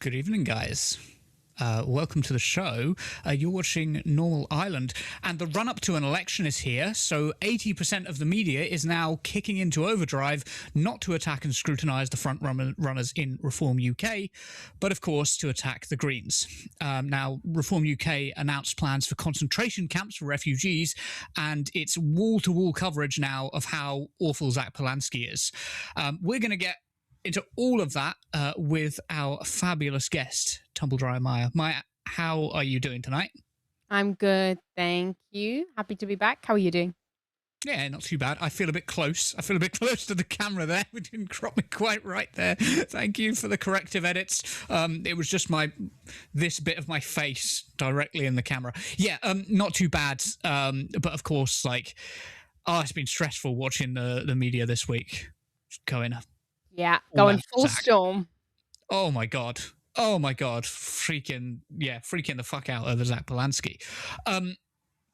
Good evening, guys. Welcome to the show. You're watching Normal Island, and the run-up to an election is here, so 80% of the media is now kicking into overdrive, not to attack and scrutinise the front runners in Reform UK, but of course to attack the Greens. Now, Reform UK announced plans for concentration camps for refugees, and it's wall-to-wall coverage now of how awful Zack Polanski is. We're going to get into all of that with our fabulous guest, Tumble Maia. Maia, how are you doing tonight? I'm good, thank you. Happy to be back. How are you doing? Yeah, not too bad. I feel a bit close. I feel a bit close to the camera there. We didn't crop me quite right there. Thank you for the corrective edits. It was just this bit of my face directly in the camera. Yeah, not too bad. But of course, it's been stressful watching the media this week. Just going going full Zack. storm. Oh my god, freaking the fuck out over Zack Polanski.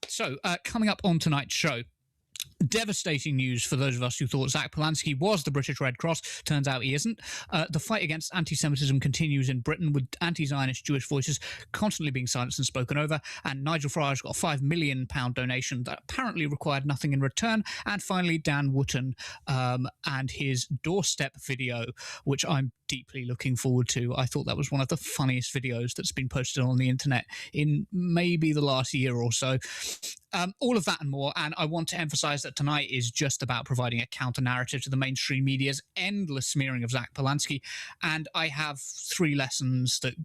So coming up on tonight's show, devastating news for those of us who thought Zack Polanski was the British Red Cross. Turns out he isn't. The fight against anti-Semitism continues in Britain, with anti-Zionist Jewish voices constantly being silenced and spoken over. And Nigel Farage's got a £5 million donation that apparently required nothing in return. And finally, Dan Wootton and his doorstep video, which I'm deeply looking forward to. I thought that was one of the funniest videos that's been posted on the internet in maybe the last year or so. All of that and more, and I want to emphasise that tonight is just about providing a counter-narrative to the mainstream media's endless smearing of Zack Polanski, and I have 3 lessons that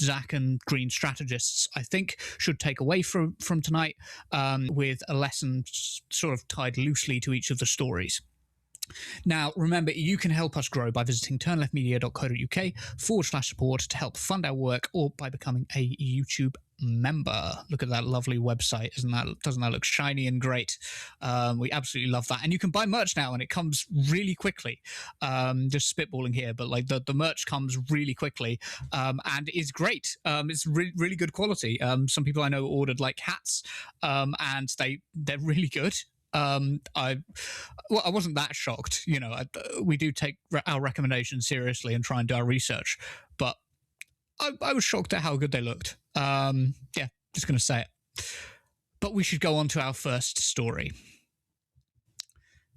Zack and Green strategists, I think, should take away from tonight, with a lesson sort of tied loosely to each of the stories. Now, remember, you can help us grow by visiting turnleftmedia.co.uk/support to help fund our work, or by becoming a YouTube member. Look at that lovely website. Doesn't that look shiny and great? We absolutely love that. And you can buy merch now, and it comes really quickly. Just spitballing here, but the merch comes really quickly, and is great. It's really good quality. Some people I know ordered hats, and they're really good. I wasn't that shocked. We do take our recommendations seriously and try and do our research, but I was shocked at how good they looked. Just going to say it. But we should go on to our first story.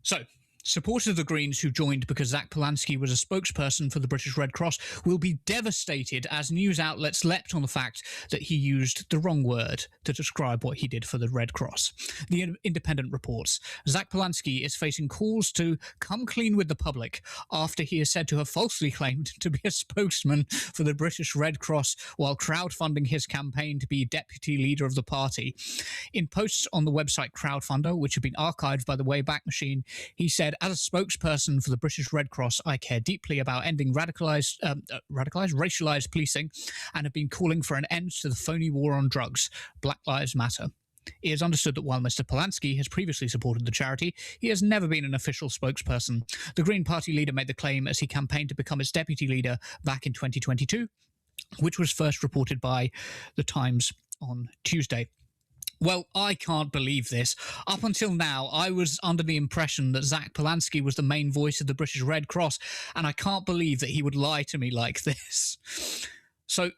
So, supporters of the Greens who joined because Zack Polanski was a spokesperson for the British Red Cross will be devastated as news outlets leapt on the fact that he used the wrong word to describe what he did for the Red Cross. The Independent reports Zack Polanski is facing calls to come clean with the public after he is said to have falsely claimed to be a spokesman for the British Red Cross while crowdfunding his campaign to be deputy leader of the party. In posts on the website Crowdfunder, which have been archived by the Wayback Machine, he said, "As a spokesperson for the British Red Cross, I care deeply about ending racialized policing and have been calling for an end to the phony war on drugs. Black Lives Matter." It is understood that while Mr. Polanski has previously supported the charity, he has never been an official spokesperson. The Green Party leader made the claim as he campaigned to become its deputy leader back in 2022, which was first reported by The Times on Tuesday. Well, I can't believe this. Up until now, I was under the impression that Zack Polanski was the main voice of the British Red Cross, and I can't believe that he would lie to me like this. So,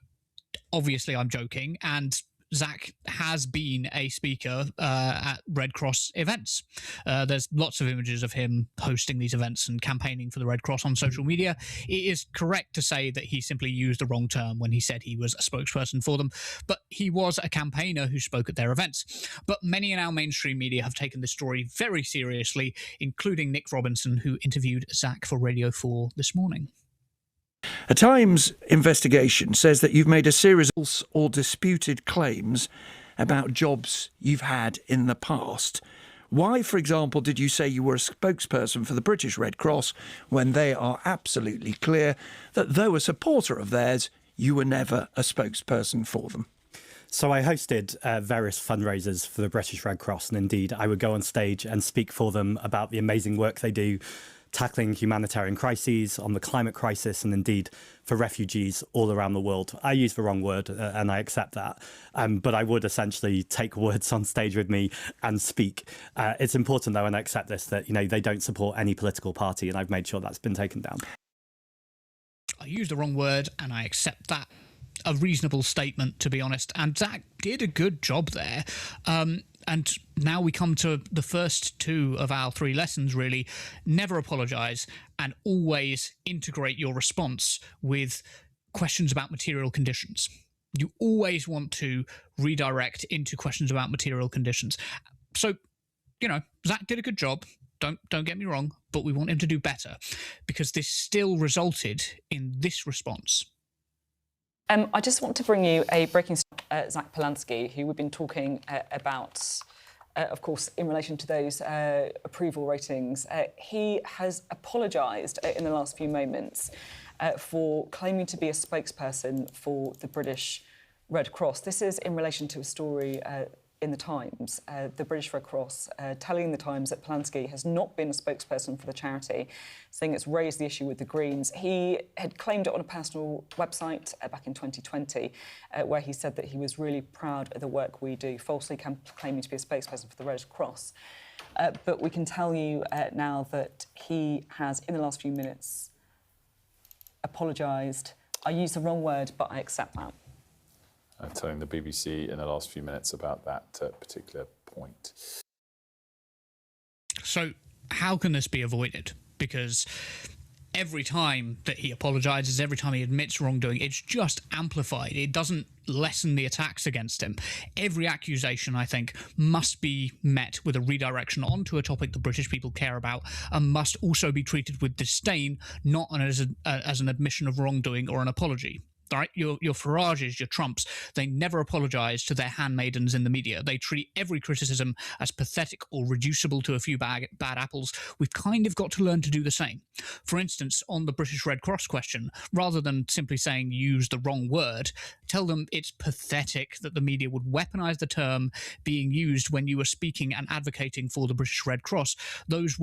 obviously I'm joking, and Zack has been a speaker at Red Cross events. There's lots of images of him hosting these events and campaigning for the Red Cross on social media. It is correct to say that he simply used the wrong term when he said he was a spokesperson for them, but he was a campaigner who spoke at their events. But many in our mainstream media have taken this story very seriously, including Nick Robinson, who interviewed Zack for Radio 4 this morning. A Times investigation says that you've made a series of false or disputed claims about jobs you've had in the past. Why, for example, did you say you were a spokesperson for the British Red Cross when they are absolutely clear that though a supporter of theirs, you were never a spokesperson for them? So I hosted various fundraisers for the British Red Cross, and indeed I would go on stage and speak for them about the amazing work they do tackling humanitarian crises, on the climate crisis, and indeed for refugees all around the world. I use the wrong word, and I accept that. But I would essentially take words on stage with me and speak. It's important, though, and I accept this, that they don't support any political party, and I've made sure that's been taken down. I used the wrong word, and I accept that. A reasonable statement, to be honest. And Zack did a good job there. And now we come to the first two of our three lessons, really. Never apologise, and always integrate your response with questions about material conditions. You always want to redirect into questions about material conditions. So, Zack did a good job. Don't get me wrong, but we want him to do better, because this still resulted in this response. I just want to bring you a breaking story, Zack Polanski, who we've been talking about, of course, in relation to those approval ratings. He has apologised in the last few moments for claiming to be a spokesperson for the British Red Cross. This is in relation to a story in the Times, the British Red Cross telling the Times that Polanski has not been a spokesperson for the charity, saying it's raised the issue with the Greens. He had claimed it on a personal website back in 2020, where he said that he was really proud of the work we do, falsely claiming to be a spokesperson for the Red Cross. But we can tell you now that he has, in the last few minutes, apologised. I used the wrong word, but I accept that. Telling the BBC in the last few minutes about that particular point. So how can this be avoided? Because every time that he apologises, every time he admits wrongdoing, it's just amplified. It doesn't lessen the attacks against him. Every accusation, I think, must be met with a redirection onto a topic the British people care about, and must also be treated with disdain, not as an admission of wrongdoing or an apology. Right? Your Farages, your Trumps, they never apologise to their handmaidens in the media. They treat every criticism as pathetic or reducible to a few bad apples. We've kind of got to learn to do the same. For instance, on the British Red Cross question, rather than simply saying use the wrong word, tell them it's pathetic that the media would weaponise the term being used when you were speaking and advocating for the British Red Cross, those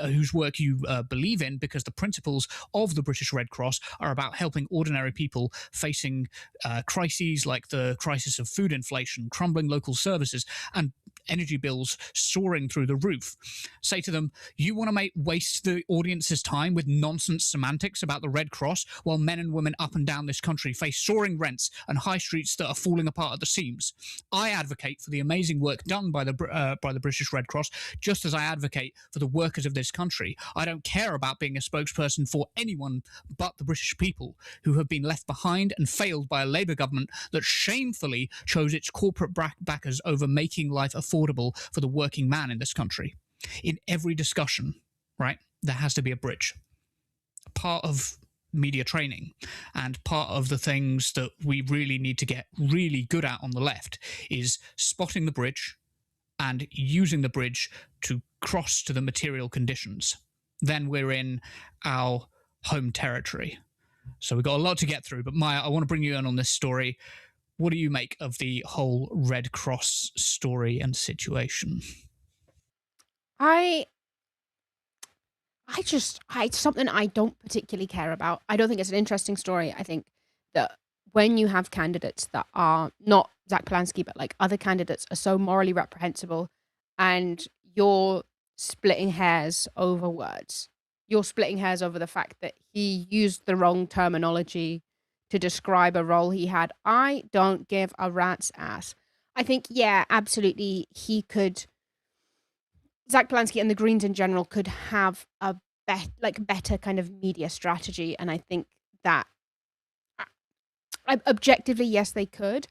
whose work you believe in, because the principles of the British Red Cross are about helping ordinary people facing crises like the crisis of food inflation, crumbling local services, and energy bills soaring through the roof. Say to them, you want to waste the audience's time with nonsense semantics about the Red Cross while men and women up and down this country face soaring rents and high streets that are falling apart at the seams. I advocate for the amazing work done by the British Red Cross, just as I advocate for the workers of this country. I don't care about being a spokesperson for anyone but the British people, who have been left behind and failed by a Labour government that shamefully chose its corporate backers over making life affordable for the working man in this country. In every discussion, right, there has to be a bridge. Part of media training and part of the things that we really need to get really good at on the left is spotting the bridge and using the bridge to cross to the material conditions. Then we're in our home territory. So we've got a lot to get through, but Maia, I want to bring you in on this story. What do you make of the whole Red Cross story and situation? It's something I don't particularly care about. I don't think it's an interesting story. I think that when you have candidates that are not Zack Polanski, but like other candidates are so morally reprehensible, and you're splitting hairs over words. You're splitting hairs over the fact that he used the wrong terminology to describe a role he had. I don't give a rat's ass. I think, yeah, absolutely, Zack Polanski and the Greens in general could have a better kind of media strategy, and I think that objectively, yes, they could.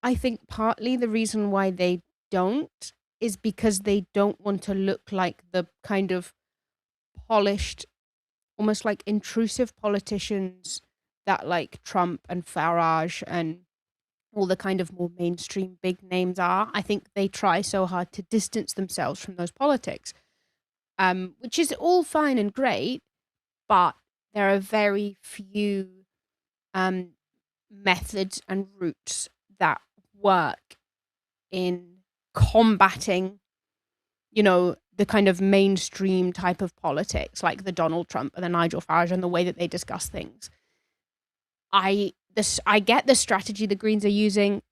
I think partly the reason why they don't is because they don't want to look like the kind of polished, almost like intrusive politicians that like Trump and Farage and all the kind of more mainstream big names are. I think they try so hard to distance themselves from those politics, which is all fine and great, but there are very few methods and routes that work in combating, the kind of mainstream type of politics, like the Donald Trump and the Nigel Farage and the way that they discuss things. I get the strategy the Greens are using.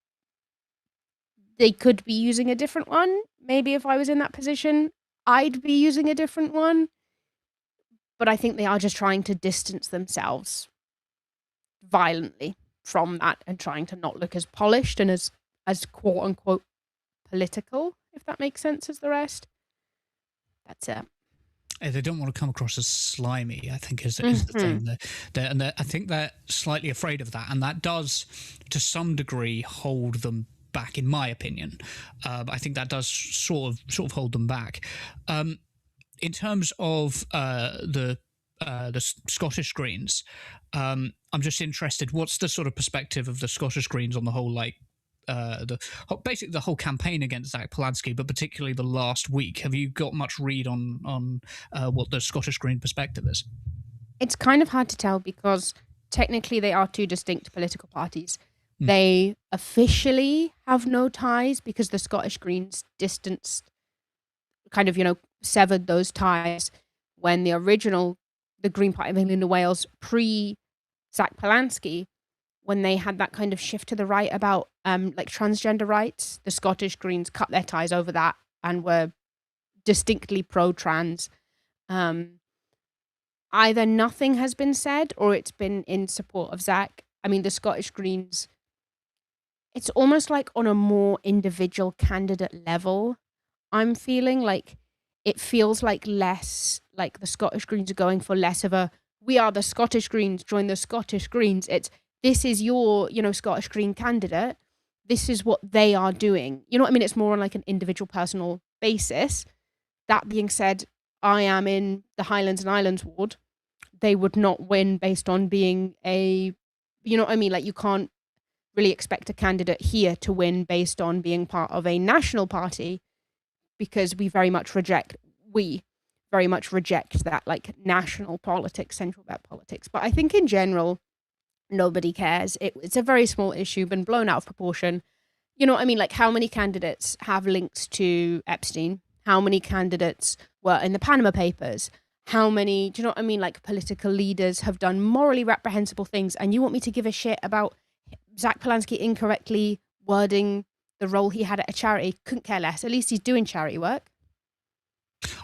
They could be using a different one. Maybe if I was in that position, I'd be using a different one. But I think they are just trying to distance themselves violently from that and trying to not look as polished and as quote unquote political, if that makes sense, as the rest. That's it. They don't want to come across as slimy, I think, is the thing. I think they're slightly afraid of that, and that does, to some degree, hold them back, in my opinion. I think that does sort of hold them back. In terms of the Scottish Greens, I'm just interested. What's the sort of perspective of the Scottish Greens on the whole, like, basically the whole campaign against Zack Polanski, but particularly the last week? Have you got much read on what the Scottish Green perspective is? It's kind of hard to tell because technically they are two distinct political parties. They officially have no ties because the Scottish Greens distanced, kind of, severed those ties when the Green Party of England and Wales, pre-Zack Polanski, when they had that kind of shift to the right about like transgender rights, the Scottish Greens cut their ties over that and were distinctly pro-trans. Either nothing has been said or it's been in support of Zack. I mean, the Scottish Greens, it's almost like on a more individual candidate level. I'm feeling like it feels like less like the Scottish Greens are going for less of a, we are the Scottish Greens, join the Scottish Greens. It's, this is your, Scottish Green candidate. This is what they are doing. You know what I mean? It's more on like an individual personal basis. That being said, I am in the Highlands and Islands ward. They would not win based on being a, you know what I mean? Like, you can't really expect a candidate here to win based on being part of a national party, because we very much reject that, like, national politics, central belt politics. But I think in general, nobody cares. It's a very small issue, been blown out of proportion. You know what I mean? Like, how many candidates have links to Epstein? How many candidates were in the Panama Papers? How many, do you know what I mean? Like, political leaders have done morally reprehensible things, and you want me to give a shit about Zack Polanski incorrectly wording the role he had at a charity? Couldn't care less. At least he's doing charity work.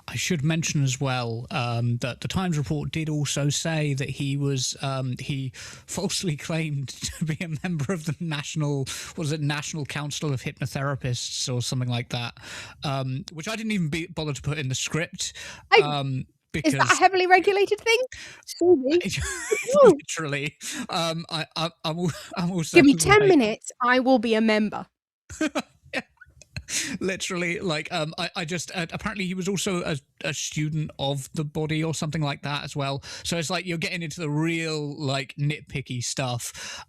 I should mention as well that the Times report did also say that he falsely claimed to be a member of the National Council of Hypnotherapists or something like that, which I didn't even bother to put in the script. Because is that a heavily regulated thing? Literally, I'm also, give me 10 minutes, I will be a member. Literally, like, I just apparently he was also a student of the body or something like that as well. So it's like you're getting into the real, like, nitpicky stuff.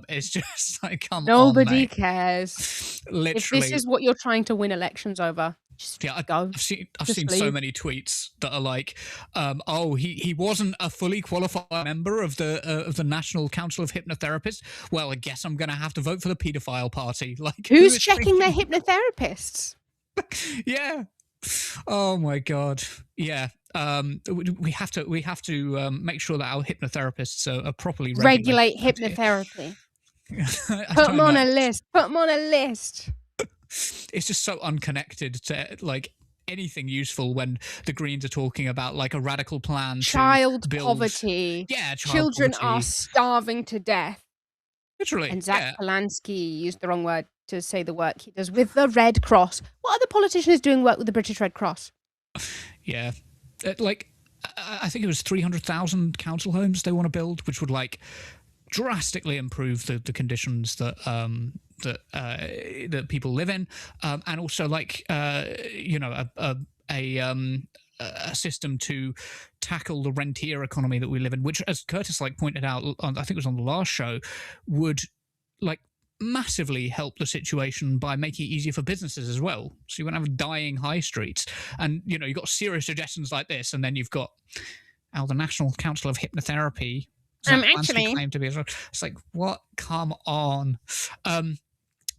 It's just like, come on, nobody mate. cares. Literally, if this is what you're trying to win elections over, just go. I've seen so many tweets that are like, he wasn't a fully qualified member of the National Council of Hypnotherapists. Well, I guess I'm going to have to vote for the paedophile party. Like, who's checking their hypnotherapists? Yeah. Oh my God. Yeah. We have to make sure that our hypnotherapists are properly regulate hypnotherapy. Put them on a list. It's just so unconnected to, like, anything useful when the Greens are talking about, like, a radical plan child to build poverty. Yeah, children poverty. Are starving to death. Literally. And Zack Polanski used the wrong word to say the work he does with the Red Cross. What other politician is doing work with the British Red Cross? Yeah. Like, I think it was 300,000 council homes they want to build, which would, like, drastically improve the conditions that that people live in, and also, like, a system to tackle the rentier economy that we live in, which, as Curtis, like, pointed out, I think it was on the last show, would, like, massively help the situation by making it easier for businesses as well. So you won't have dying high streets. And, you've got serious suggestions like this, and then you've got the National Council of Hypnotherapy. Actually, claim to be. It's like, what? Come on.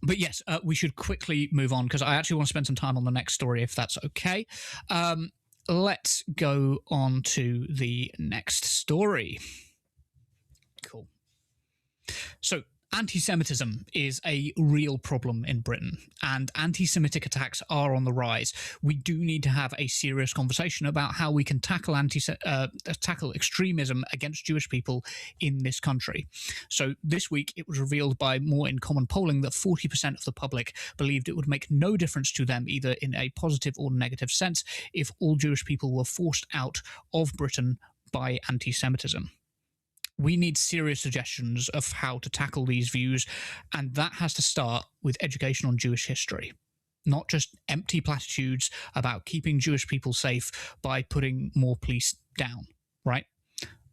But yes, we should quickly move on because I actually want to spend some time on the next story, if that's okay. Let's go on to the next story. Cool. So, Anti-Semitism is a real problem in Britain, and anti-Semitic attacks are on the rise. We do need to have a serious conversation about how we can tackle tackle extremism against Jewish people in this country. So this week, it was revealed by More in Common polling that 40% of the public believed it would make no difference to them, either in a positive or negative sense, if all Jewish people were forced out of Britain by anti-Semitism. We need serious suggestions of how to tackle these views, and that has to start with education on Jewish history, not just empty platitudes about keeping Jewish people safe by putting more police down, right?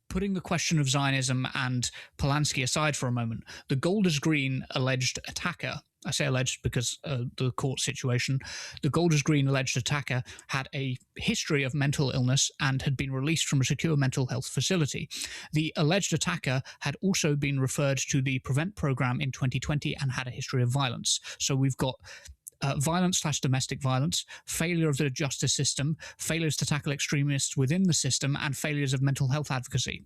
Putting the question of Zionism and Polanski aside for a moment, the Golders Green alleged attacker, I say alleged because the court situation, the Golders Green alleged attacker had a history of mental illness and had been released from a secure mental health facility. The alleged attacker had also been referred to the Prevent program in 2020 and had a history of violence. So we've got violence/domestic violence, failure of the justice system, failures to tackle extremists within the system, and failures of mental health advocacy.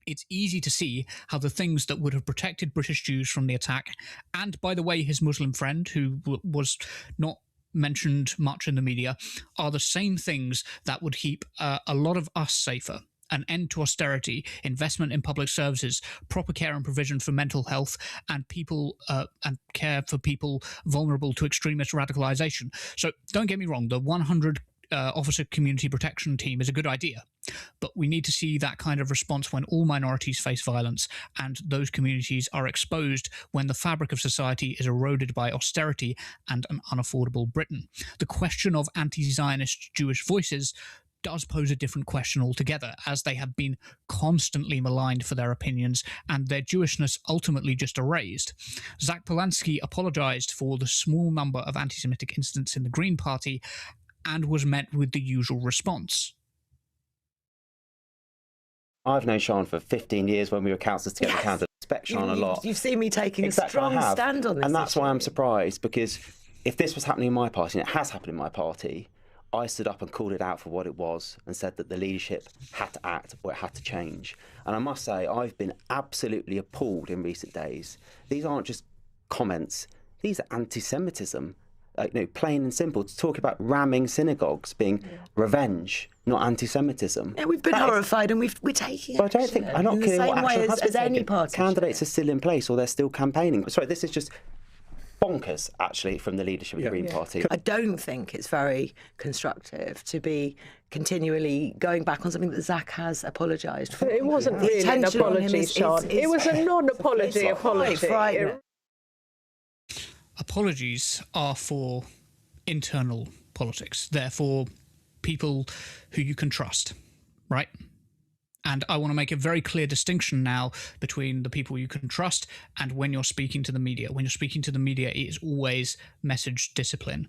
It's easy to see how the things that would have protected British Jews from the attack, and by the way, his Muslim friend, who was not mentioned much in the media, are the same things that would keep a lot of us safer. An end to austerity, investment in public services, proper care and provision for mental health, and people and care for people vulnerable to extremist radicalization. So don't get me wrong, the 100 officer community protection team is a good idea, but we need to see that kind of response when all minorities face violence and those communities are exposed when the fabric of society is eroded by austerity and an unaffordable Britain. The question of anti-Zionist Jewish voices does pose a different question altogether, as they have been constantly maligned for their opinions and their Jewishness ultimately just erased. Zack Polanski apologised for the small number of anti-Semitic incidents in the Green Party and was met with the usual response. I've known Sean for 15 years when we were councillors together. Yes. I respect Sean a lot. You've seen me taking a strong stand on this. And that's why I'm surprised, because if this was happening in my party, and it has happened in my party, I stood up and called it out for what it was and said that the leadership had to act or it had to change. And I must say, I've been absolutely appalled in recent days. These aren't just comments. These are anti-Semitism. Plain and simple, to talk about ramming synagogues being revenge, not anti-Semitism. Yeah, we've been horrified and we're taking it. But I don't think, I'm not kidding, what action has been taken. Any party. Candidates are still in place or they're still campaigning. Sorry, this is just bonkers, actually, from the leadership of the Green Party. I don't think it's very constructive to be continually going back on something that Zack has apologised for. It wasn't really an apology, Sean. It was a non-apology apology. Apologies are for internal politics. They're for people who you can trust, right? And I want to make a very clear distinction now between the people you can trust and when you're speaking to the media. When you're speaking to the media, it is always message discipline.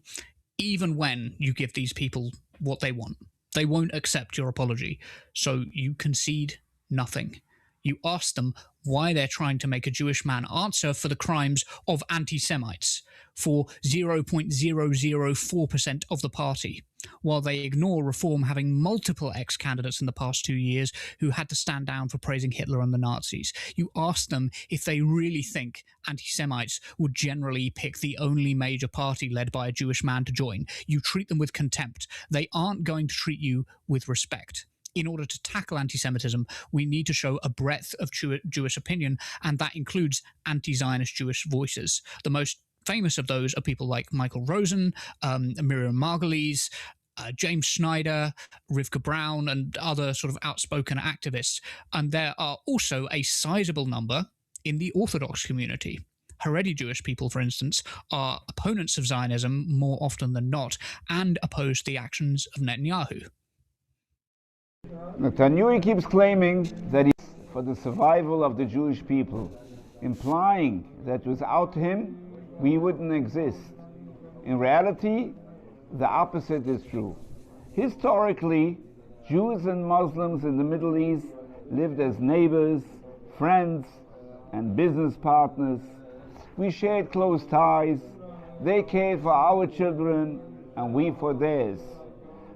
Even when you give these people what they want, they won't accept your apology. So you concede nothing. You ask them why they're trying to make a Jewish man answer for the crimes of anti-Semites, for 0.004% of the party, while they ignore Reform having multiple ex-candidates in the past 2 years who had to stand down for praising Hitler and the Nazis. You ask them if they really think anti-Semites would generally pick the only major party led by a Jewish man to join. You treat them with contempt. They aren't going to treat you with respect. In order to tackle anti-Semitism, we need to show a breadth of Jewish opinion, and that includes anti-Zionist Jewish voices. The most famous of those are people like Michael Rosen, Miriam Margolyes, James Schneider, Rivka Brown, and other sort of outspoken activists. And there are also a sizable number in the Orthodox community. Haredi Jewish people, for instance, are opponents of Zionism more often than not and oppose the actions of Netanyahu. Netanyahu keeps claiming that he's for the survival of the Jewish people, implying that without him, we wouldn't exist. In reality, the opposite is true. Historically, Jews and Muslims in the Middle East lived as neighbors, friends, and business partners. We shared close ties. They cared for our children, and we for theirs.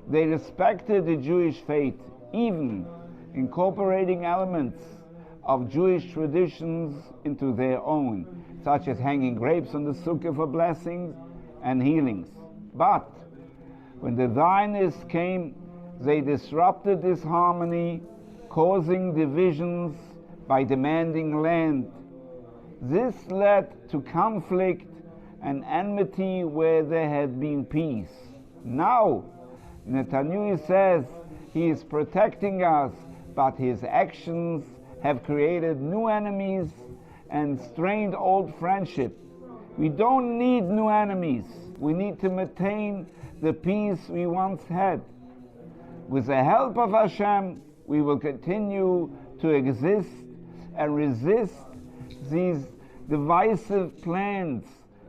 They respected the Jewish faith, even incorporating elements of Jewish traditions into their own, such as hanging grapes on the sukkah for blessings and healings. But when the Zionists came, they disrupted this harmony, causing divisions by demanding land. This led to conflict and enmity where there had been peace. Now, Netanyahu says he is protecting us, but his actions have created new enemies and strained old friendship. We don't need new enemies. We need to maintain the peace we once had. With the help of Hashem, we will continue to exist and resist these divisive plans.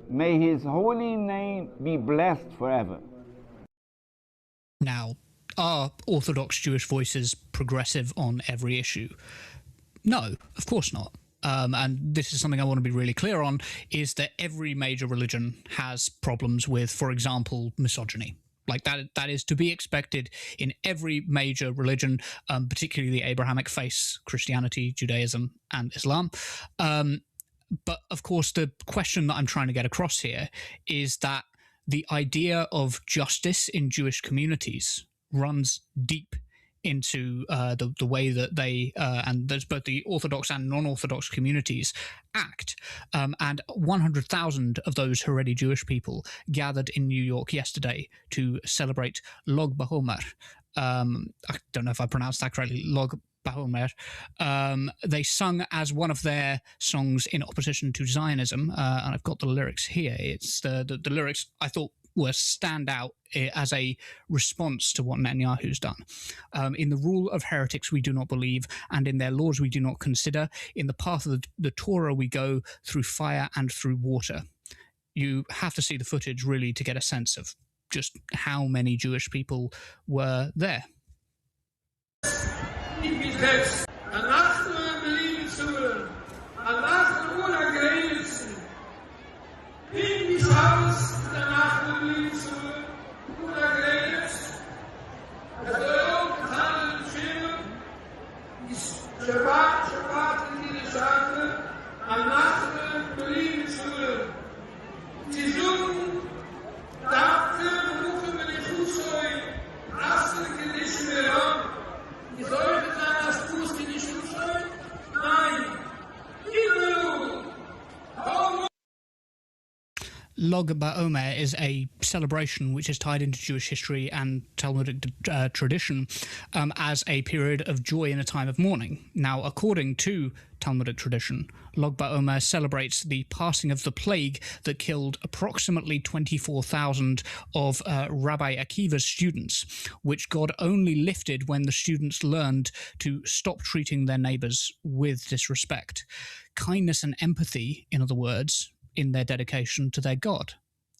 May his holy name be blessed forever. Now, are Orthodox Jewish voices progressive on every issue? No, of course not. And this is something I want to be really clear on, is that every major religion has problems with, for example, misogyny. Like that is to be expected in every major religion, particularly the Abrahamic faiths, Christianity, Judaism, and Islam. But of course, the question that I'm trying to get across here is that the idea of justice in Jewish communities runs deep into the way that they, and there's both the Orthodox and non-Orthodox communities, act. And 100,000 of those Haredi Jewish people gathered in New York yesterday to celebrate Log BaOmer. I don't know if I pronounced that correctly, Log BaOmer. They sung as one of their songs in opposition to Zionism, and I've got the lyrics here. It's the lyrics I thought were stand out as a response to what Netanyahu's done. In the rule of heretics we do not believe, and in their laws we do not consider. In the path of the Torah we go, through fire and through water. You have to see the footage really to get a sense of just how many Jewish people were there. Log BaOmer is a celebration which is tied into Jewish history and Talmudic tradition as a period of joy in a time of mourning. Now, according to Talmudic tradition, Log BaOmer celebrates the passing of the plague that killed approximately 24,000 of Rabbi Akiva's students, which God only lifted when the students learned to stop treating their neighbors with disrespect. Kindness and empathy, in other words, in their dedication to their God.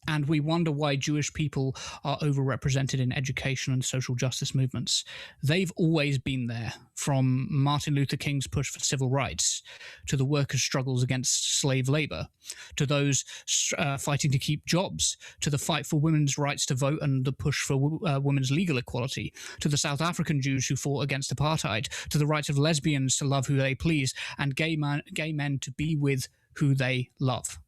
And we wonder why Jewish people are overrepresented in education and social justice movements. They've always been there, from Martin Luther King's push for civil rights, to the workers' struggles against slave labor, to those fighting to keep jobs, to the fight for women's rights to vote and the push for women's legal equality, to the South African Jews who fought against apartheid, to the rights of lesbians to love who they please, and gay men to be with who they love.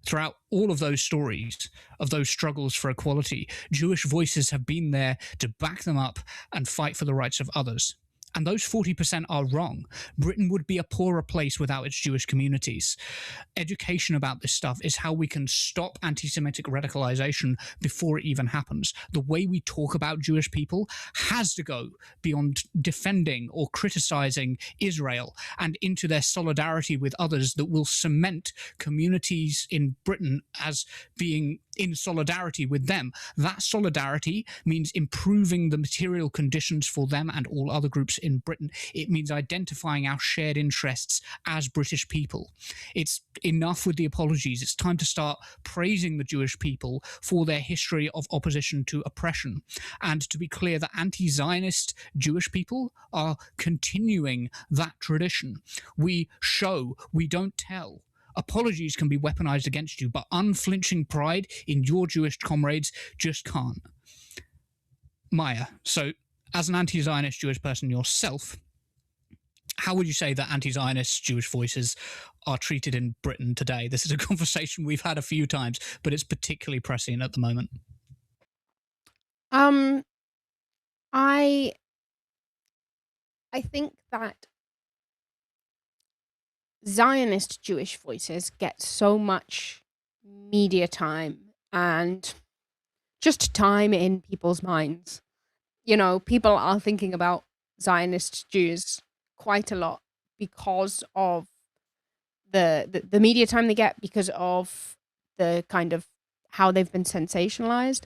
Throughout all of those stories of those struggles for equality, Jewish voices have been there to back them up and fight for the rights of others. And those 40% are wrong. Britain would be a poorer place without its Jewish communities. Education about this stuff is how we can stop anti-Semitic radicalization before it even happens. The way we talk about Jewish people has to go beyond defending or criticizing Israel and into their solidarity with others that will cement communities in Britain as being in solidarity with them. That solidarity means improving the material conditions for them and all other groups in Britain. It means identifying our shared interests as British people. It's enough with the apologies. It's time to start praising the Jewish people for their history of opposition to oppression. And to be clear, the anti-Zionist Jewish people are continuing that tradition. We show, we don't tell. Apologies can be weaponized against you, but unflinching pride in your Jewish comrades just can't. Maia, so as an anti-Zionist Jewish person yourself, how would you say that anti-Zionist Jewish voices are treated in Britain today? This is a conversation we've had a few times, but it's particularly prescient at the moment. I think that Zionist Jewish voices get so much media time and just time in people's minds. You know, people are thinking about Zionist Jews quite a lot because of the media time they get, because of the kind of how they've been sensationalized.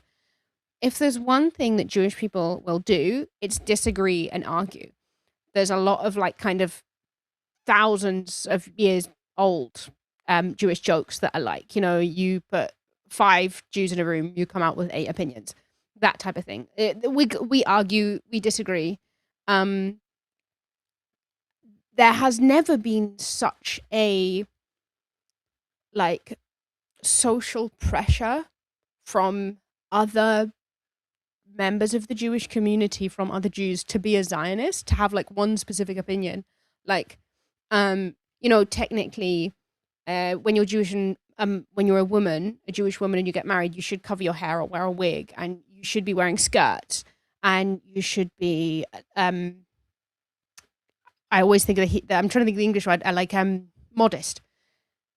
If there's one thing that Jewish people will do, it's disagree and argue. There's a lot of like kind of thousands of years old Jewish jokes that are like, you know, you put 5 Jews in a room, you come out with 8 opinions, that type of thing. We argue, we disagree. There has never been such a like social pressure from other members of the Jewish community, from other Jews, to be a Zionist, to have like one specific opinion. Like, you know, technically, when you're Jewish and when you're a Jewish woman and you get married, you should cover your hair or wear a wig, and you should be wearing skirts, and you should be I always think of I'm trying to think of the English word, like modest.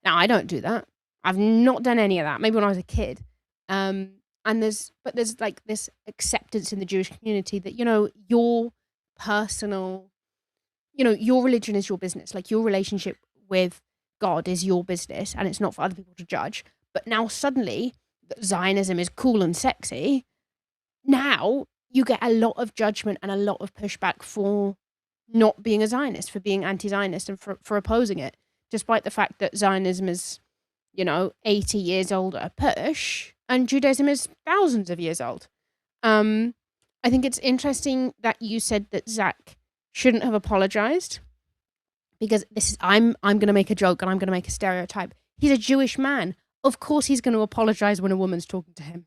Now, I don't do that. I've not done any of that. Maybe when I was a kid. And there's like this acceptance in the Jewish community that, you know, your personal, you know, your religion is your business. Like, your relationship with God is your business, and it's not for other people to judge. But now suddenly Zionism is cool and sexy. Now you get a lot of judgment and a lot of pushback for not being a Zionist, for being anti-Zionist, and for opposing it, despite the fact that Zionism is, you know, 80 years older push, and Judaism is thousands of years old. I think it's interesting that you said that Zack shouldn't have apologized, because this is I'm going to make a joke and I'm going to make a stereotype. He's a Jewish man. Of course he's going to apologize when a woman's talking to him.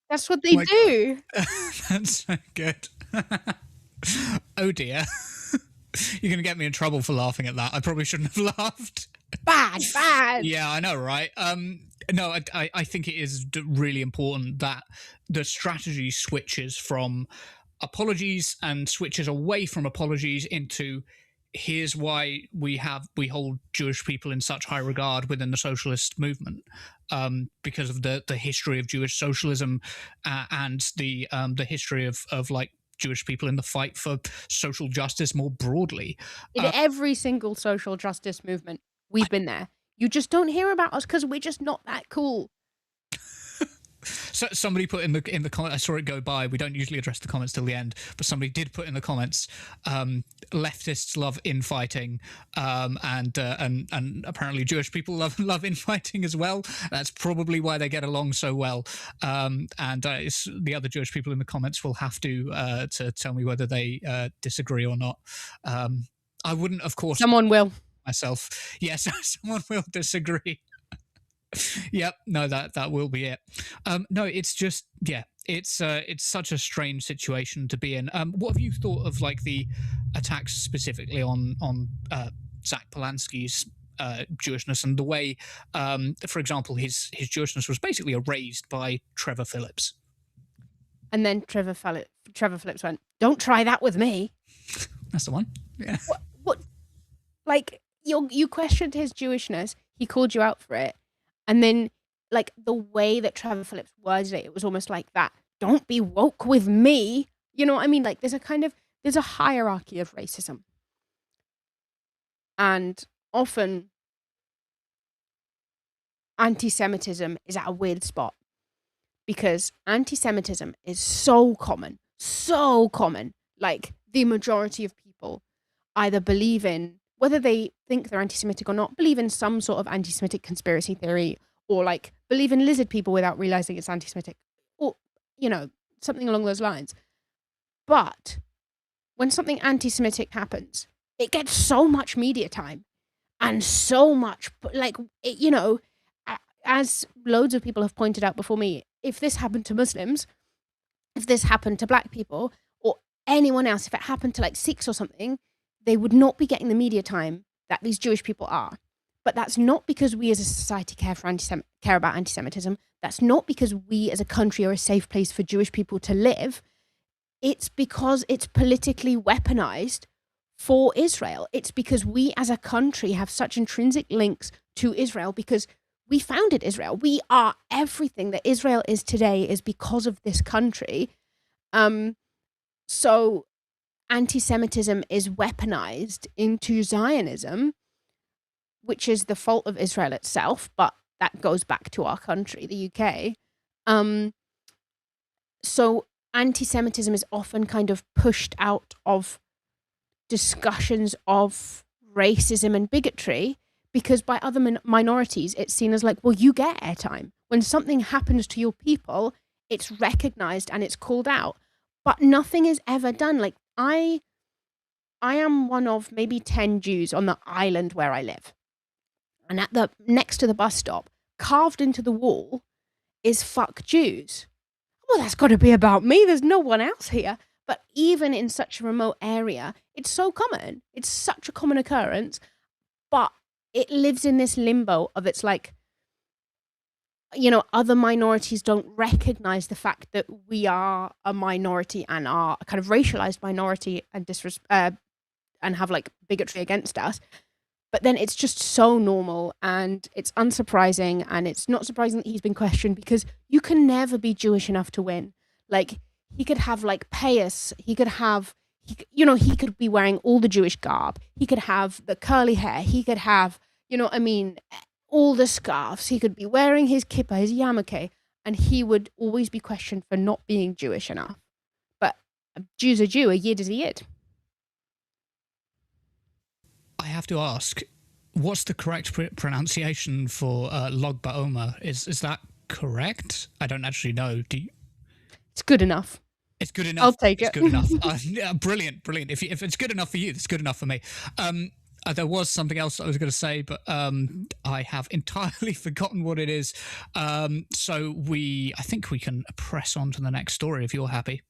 That's what they do. That's so good. Oh dear. You're going to get me in trouble for laughing at that. I probably shouldn't have laughed. Bad. Yeah, I know, right? No, I think it is really important that the strategy switches from apologies and switches away from apologies into, here's why we hold Jewish people in such high regard within the socialist movement, because of the history of Jewish socialism, and the history of like Jewish people in the fight for social justice more broadly. In every single social justice movement, we've been there. You just don't hear about us because we're just not that cool. So somebody put in the comment, I saw it go by, we don't usually address the comments till the end, but somebody did put in the comments, leftists love infighting, and apparently Jewish people love infighting as well. That's probably why they get along so well. And the other Jewish people in the comments will have to tell me whether they disagree or not. I wouldn't, of course. Someone will. Myself. Yes, someone will disagree. Yep, no, that will be it. No, it's just, yeah, it's such a strange situation to be in. What have you thought of like the attacks specifically on Zack Polanski's Jewishness, and the way, for example, his Jewishness was basically erased by Trevor Phillips? And then Trevor Phillips went, "Don't try that with me." That's the one. Yeah. What? Like, you questioned his Jewishness. He called you out for it. And then, like, the way that Trevor Phillips worded it, it was almost like that. Don't be woke with me. You know what I mean? Like, there's a hierarchy of racism. And often, anti-Semitism is at a weird spot. Because anti-Semitism is so common. Like, the majority of people either believe in, whether they think they're anti-Semitic or not, believe in some sort of anti-Semitic conspiracy theory, or like believe in lizard people without realizing it's anti-Semitic, or, you know, something along those lines. But when something anti-Semitic happens, it gets so much media time and so much, like, it, you know, as loads of people have pointed out before me, if this happened to Muslims, if this happened to black people, or anyone else, if it happened to like Sikhs or something, they would not be getting the media time that these Jewish people are. But that's not because we as a society care about anti-Semitism. That's not because we as a country are a safe place for Jewish people to live. It's because it's politically weaponized for Israel. It's because we as a country have such intrinsic links to Israel because we founded Israel. We are everything that Israel is today is because of this country. So anti-Semitism is weaponized into Zionism, which is the fault of Israel itself, but that goes back to our country, the UK. So anti-Semitism is often kind of pushed out of discussions of racism and bigotry because by other minorities, it's seen as like, well, you get airtime. When something happens to your people, it's recognized and it's called out, but nothing is ever done. Like I am one of maybe 10 Jews on the island where I live. And at the next to the bus stop, carved into the wall, is "fuck Jews." Well, that's got to be about me. There's no one else here. But even in such a remote area, it's so common. It's such a common occurrence. But it lives in this limbo of it's like, you know, other minorities don't recognize the fact that we are a minority and are a kind of racialized minority and and have like bigotry against us. But then it's just so normal and it's unsurprising, and it's not surprising that he's been questioned because you can never be Jewish enough to win. Like he could have like payas, he could be wearing all the Jewish garb, he could have the curly hair, he could have, all the scarves, he could be wearing his kippah, his yarmulke, and he would always be questioned for not being Jewish enough. But a Jew's a Jew, a Yid is a Yid. I have to ask, what's the correct pronunciation for Log Ba'omer? Is that correct? I don't actually know. Do you? It's good enough. It's good enough. I'll take it. It's good enough. Yeah, brilliant. If it's good enough for you, it's good enough for me. There was something else I was going to say, but I have entirely forgotten what it is. So I think we can press on to the next story if you're happy.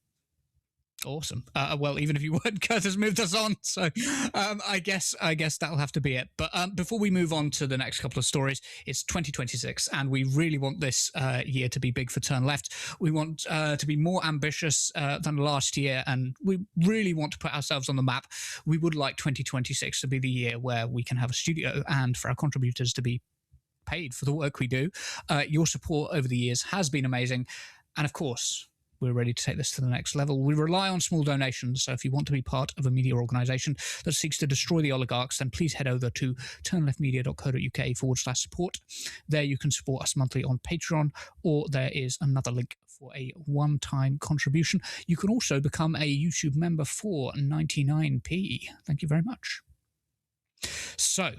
Awesome. Well, even if you weren't, Curtis moved us on, so I guess that'll have to be it. But before we move on to the next couple of stories, it's 2026, and we really want this year to be big for Turn Left. We want to be more ambitious than last year, and we really want to put ourselves on the map. We would like 2026 to be the year where we can have a studio and for our contributors to be paid for the work we do. Your support over the years has been amazing, and of course, we're ready to take this to the next level. We rely on small donations, so if you want to be part of a media organisation that seeks to destroy the oligarchs, then please head over to turnleftmedia.co.uk/support. There you can support us monthly on Patreon, or there is another link for a one-time contribution. You can also become a YouTube member for 99p. Thank you very much. So,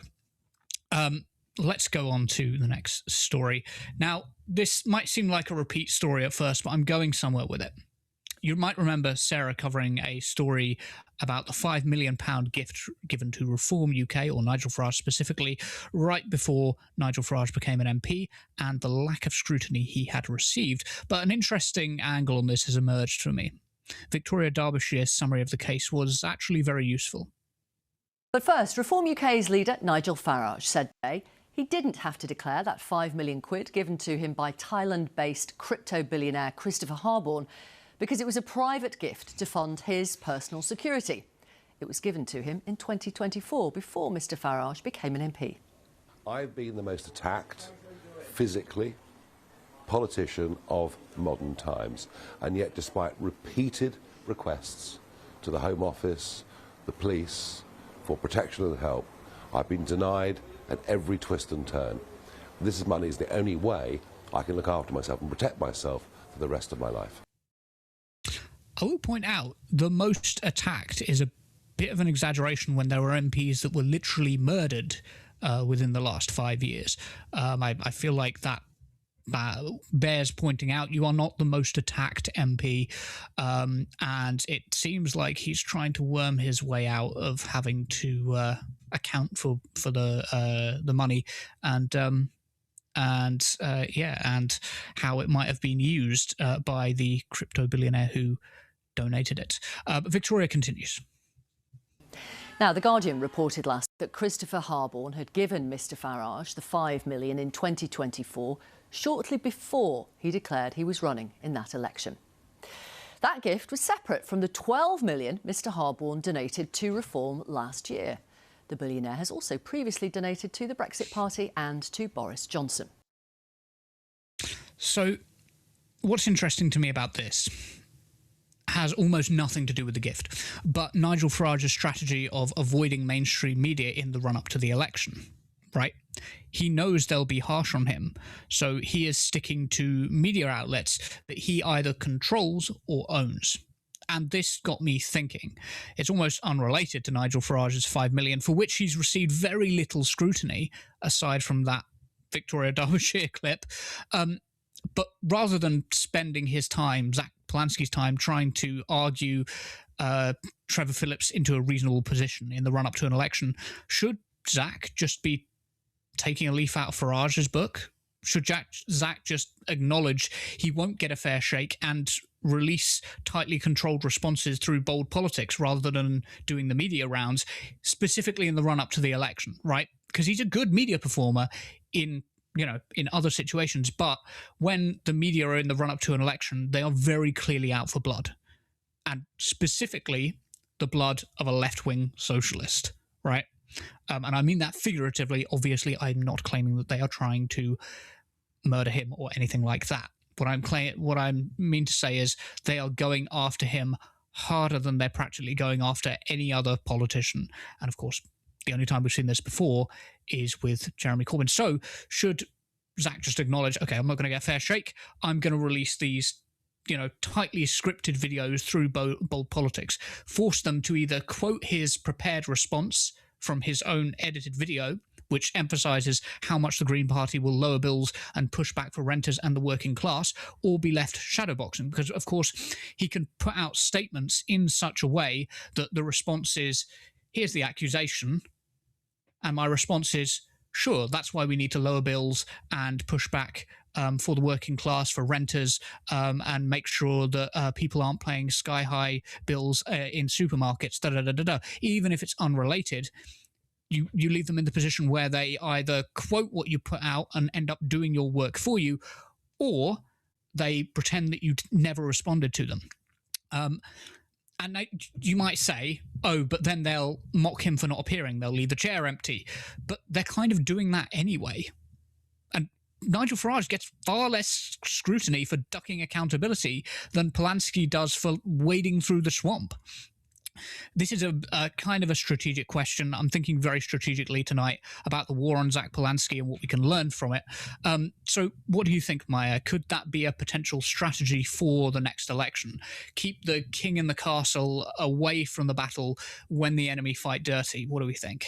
let's go on to the next story. Now, this might seem like a repeat story at first, but I'm going somewhere with it. You might remember Sarah covering a story about the £5 million gift given to Reform UK, or Nigel Farage specifically, right before Nigel Farage became an MP, and the lack of scrutiny he had received. But an interesting angle on this has emerged for me. Victoria Derbyshire's summary of the case was actually very useful. But first, Reform UK's leader, Nigel Farage, said today he didn't have to declare that £5 million given to him by Thailand-based crypto billionaire Christopher Harborne because it was a private gift to fund his personal security. It was given to him in 2024, before Mr Farage became an MP. I've been the most attacked, physically, politician of modern times, and yet despite repeated requests to the Home Office, the police, for protection and help, I've been denied at every twist and turn. This money is the only way I can look after myself and protect myself for the rest of my life. I will point out the most attacked is a bit of an exaggeration when there were MPs that were literally murdered within the last 5 years. I feel like that bears pointing out. You are not the most attacked MP, and it seems like he's trying to worm his way out of having to account for the money and how it might have been used by the crypto billionaire who donated it. Victoria continues. Now, The Guardian reported last that Christopher Harborne had given Mr Farage the $5 million in 2024 shortly before he declared he was running in that election. That gift was separate from the $12 million Mr Harborne donated to Reform last year. The billionaire has also previously donated to the Brexit Party and to Boris Johnson. So, what's interesting to me about this has almost nothing to do with the gift, but Nigel Farage's strategy of avoiding mainstream media in the run-up to the election, right? He knows they'll be harsh on him, so he is sticking to media outlets that he either controls or owns. And this got me thinking. It's almost unrelated to Nigel Farage's $5 million, for which he's received very little scrutiny, aside from that Victoria Derbyshire clip. But rather than spending his time, Zack Polanski's time, trying to argue Trevor Phillips into a reasonable position in the run-up to an election, should Zack just be taking a leaf out of Farage's book? Should Zack just acknowledge he won't get a fair shake and release tightly controlled responses through bold politics rather than doing the media rounds, specifically in the run-up to the election, right? Because he's a good media performer in other situations, but when the media are in the run-up to an election, they are very clearly out for blood. And specifically, the blood of a left-wing socialist, right? And I mean that figuratively. Obviously, I'm not claiming that they are trying to murder him or anything like that. What I mean to say is they are going after him harder than they're practically going after any other politician. And of course, the only time we've seen this before is with Jeremy Corbyn. So should Zack just acknowledge, okay, I'm not going to get a fair shake. I'm going to release these, tightly scripted videos through bold politics, force them to either quote his prepared response from his own edited video, which emphasises how much the Green Party will lower bills and push back for renters and the working class, or be left shadowboxing. Because, of course, he can put out statements in such a way that the response is, here's the accusation, and my response is, sure, that's why we need to lower bills and push back for the working class, for renters, and make sure that people aren't paying sky-high bills in supermarkets, da-da-da-da-da. Even if it's unrelated, you leave them in the position where they either quote what you put out and end up doing your work for you, or they pretend that you never responded to them. And you might say, oh, but then they'll mock him for not appearing. They'll leave the chair empty. But they're kind of doing that anyway. And Nigel Farage gets far less scrutiny for ducking accountability than Polanski does for wading through the swamp. This is a kind of a strategic question. I'm thinking very strategically tonight about the war on Zack Polanski and what we can learn from it. So what do you think, Maia? Could that be a potential strategy for the next election? Keep the king in the castle away from the battle when the enemy fight dirty. What do we think?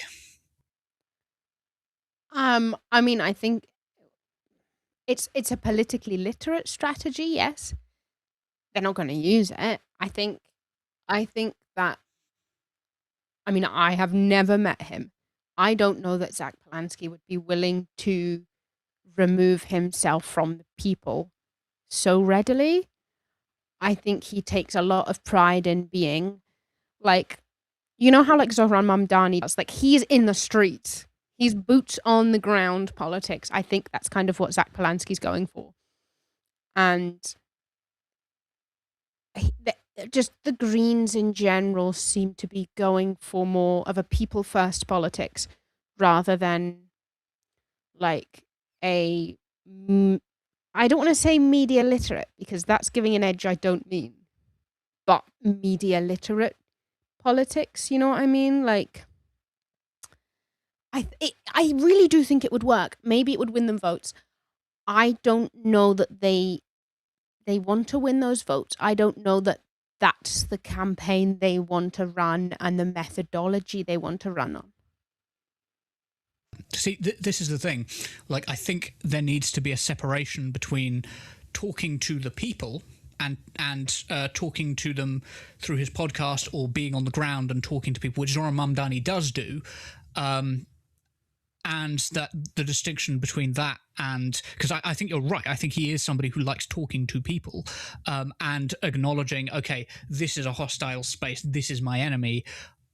I mean, I think it's a politically literate strategy, yes. They're not going to use it. I think that, I mean, I have never met him. I don't know that Zack Polanski would be willing to remove himself from the people so readily. I think he takes a lot of pride in being like, how like Zohran Mamdani does, like he's in the streets. He's boots on the ground politics. I think that's kind of what Zack Polanski's going for. And just the Greens in general seem to be going for more of a people first politics rather than like I don't want to say media literate because that's giving an edge I don't mean, but media literate politics, you know what I mean? Like I really do think it would work. Maybe it would win them votes. I don't know that they want to win those votes. I don't know that that's the campaign they want to run and the methodology they want to run on. See, this is the thing. Like, I think there needs to be a separation between talking to the people and talking to them through his podcast or being on the ground and talking to people, which Zohran Mamdani does do, and that the distinction between that and, because I think you're right, I think he is somebody who likes talking to people, and acknowledging, okay, this is a hostile space, this is my enemy,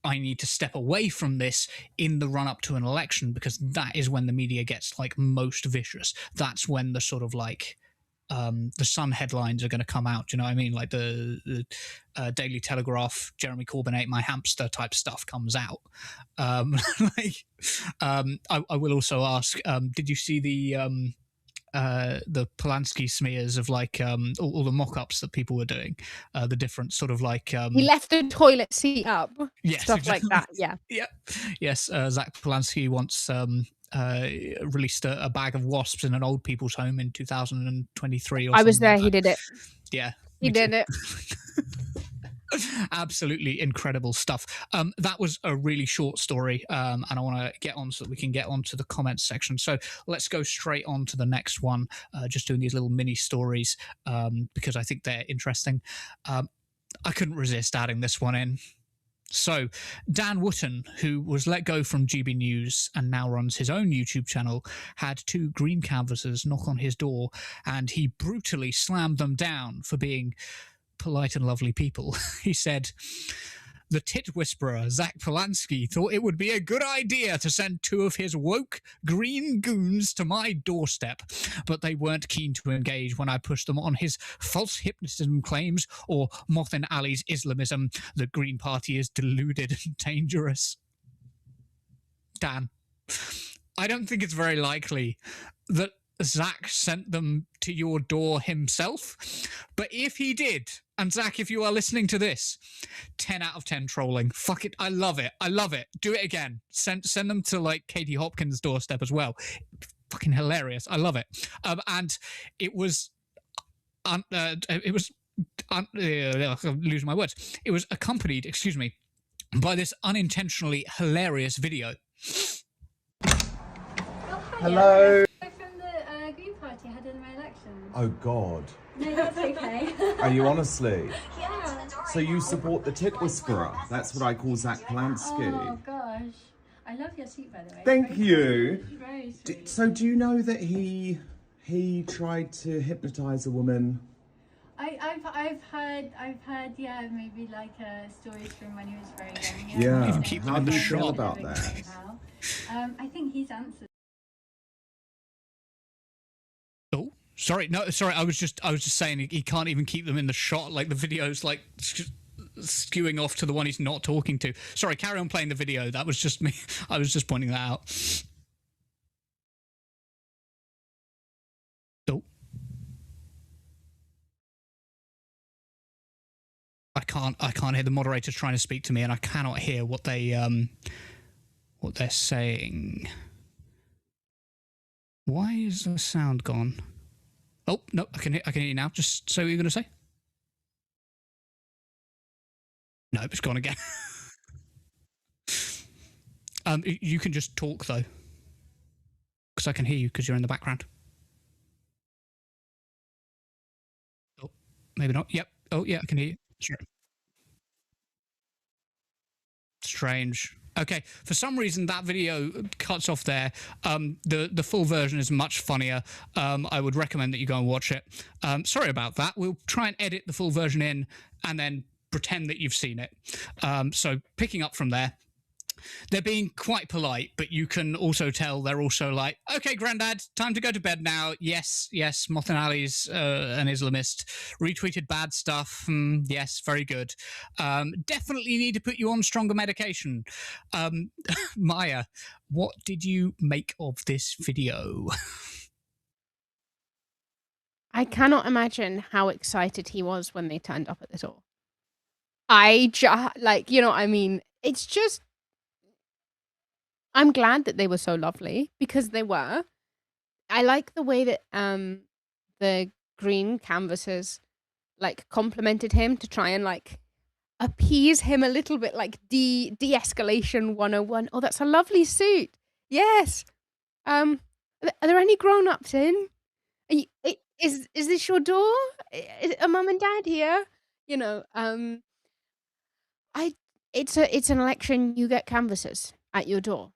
I need to step away from this in the run up to an election, because that is when the media gets like most vicious. That's when the sort of like the Sun headlines are going to come out. Do you know what I mean? Like the Daily Telegraph, Jeremy Corbyn ate my hamster type stuff comes out. I will also ask, did you see the Polanski smears of like all the mock-ups that people were doing, the different sort of like he left the toilet seat up, yes, stuff exactly. like that. Yeah, yeah, yes. Zack Polanski once released a bag of wasps in an old people's home in 2023. Or I was there. Like he did it. Yeah, he did it. Absolutely incredible stuff. That was a really short story, and I want to get on so that we can get on to the comments section. So let's go straight on to the next one, just doing these little mini stories, because I think they're interesting. I couldn't resist adding this one in. So, Dan Wootton, who was let go from GB News and now runs his own YouTube channel, had two green canvassers knock on his door, and he brutally slammed them down for being polite and lovely people. He said, "The tit whisperer, Zack Polanski, thought it would be a good idea to send two of his woke green goons to my doorstep, but they weren't keen to engage when I pushed them on his false hypnotism claims or Mothin Ali's Islamism. The Green Party is deluded and dangerous." Dan, I don't think it's very likely that Zack sent them to your door himself, but if he did, and Zack, if you are listening to this, 10 out of 10 trolling. Fuck it. I love it. I love it. Do it again. Send them to like Katie Hopkins' doorstep as well. Fucking hilarious. I love it. And it was, I'm losing my words. It was accompanied, excuse me, by this unintentionally hilarious video. Hello. From the Green Party ahead of my election. Oh God. No, that's okay. Are you honestly? Yeah. So you support the tit whisperer? That's what I call Zack Polanski. Oh gosh, I love your suit, by the way. Thank you. Very sweet. So do you know that he tried to hypnotise a woman? I've heard, yeah, maybe like stories from when he was very young. Yeah. How do you feel about that? I think he's answered. Oh, sorry. No, sorry. I was just saying he can't even keep them in the shot. Like the video's like skewing off to the one he's not talking to. Sorry, carry on playing the video. That was just me. I was just pointing that out. Oh. I can't hear the moderators trying to speak to me, and I cannot hear what they're saying. Why is the sound gone? Oh no, I can hear you now. Just say what you're going to say. No, it's gone again. You can just talk though, because I can hear you because you're in the background. Oh, maybe not. Yep. Oh yeah, I can hear you. Sure. Strange. Okay, for some reason that video cuts off there. The full version is much funnier. I would recommend that you go and watch it. Sorry about that. We'll try and edit the full version in and then pretend that you've seen it. So picking up from there, they're being quite polite, but you can also tell they're also like, okay, Grandad, time to go to bed now. Yes, Mothin Ali's an Islamist. Retweeted bad stuff. Yes, very good. Definitely need to put you on stronger medication. Maia, what did you make of this video? I cannot imagine how excited he was when they turned up at the door. I just, like, you know what I mean? It's just, I'm glad that they were so lovely, because they were. I like the way that the green canvassers like complimented him to try and like appease him a little bit, like de-escalation 101. Oh, that's a lovely suit. Yes. Are there any grown-ups in? Is this your door? Are mum and dad here? You know, it's an election. You get canvassers at your door.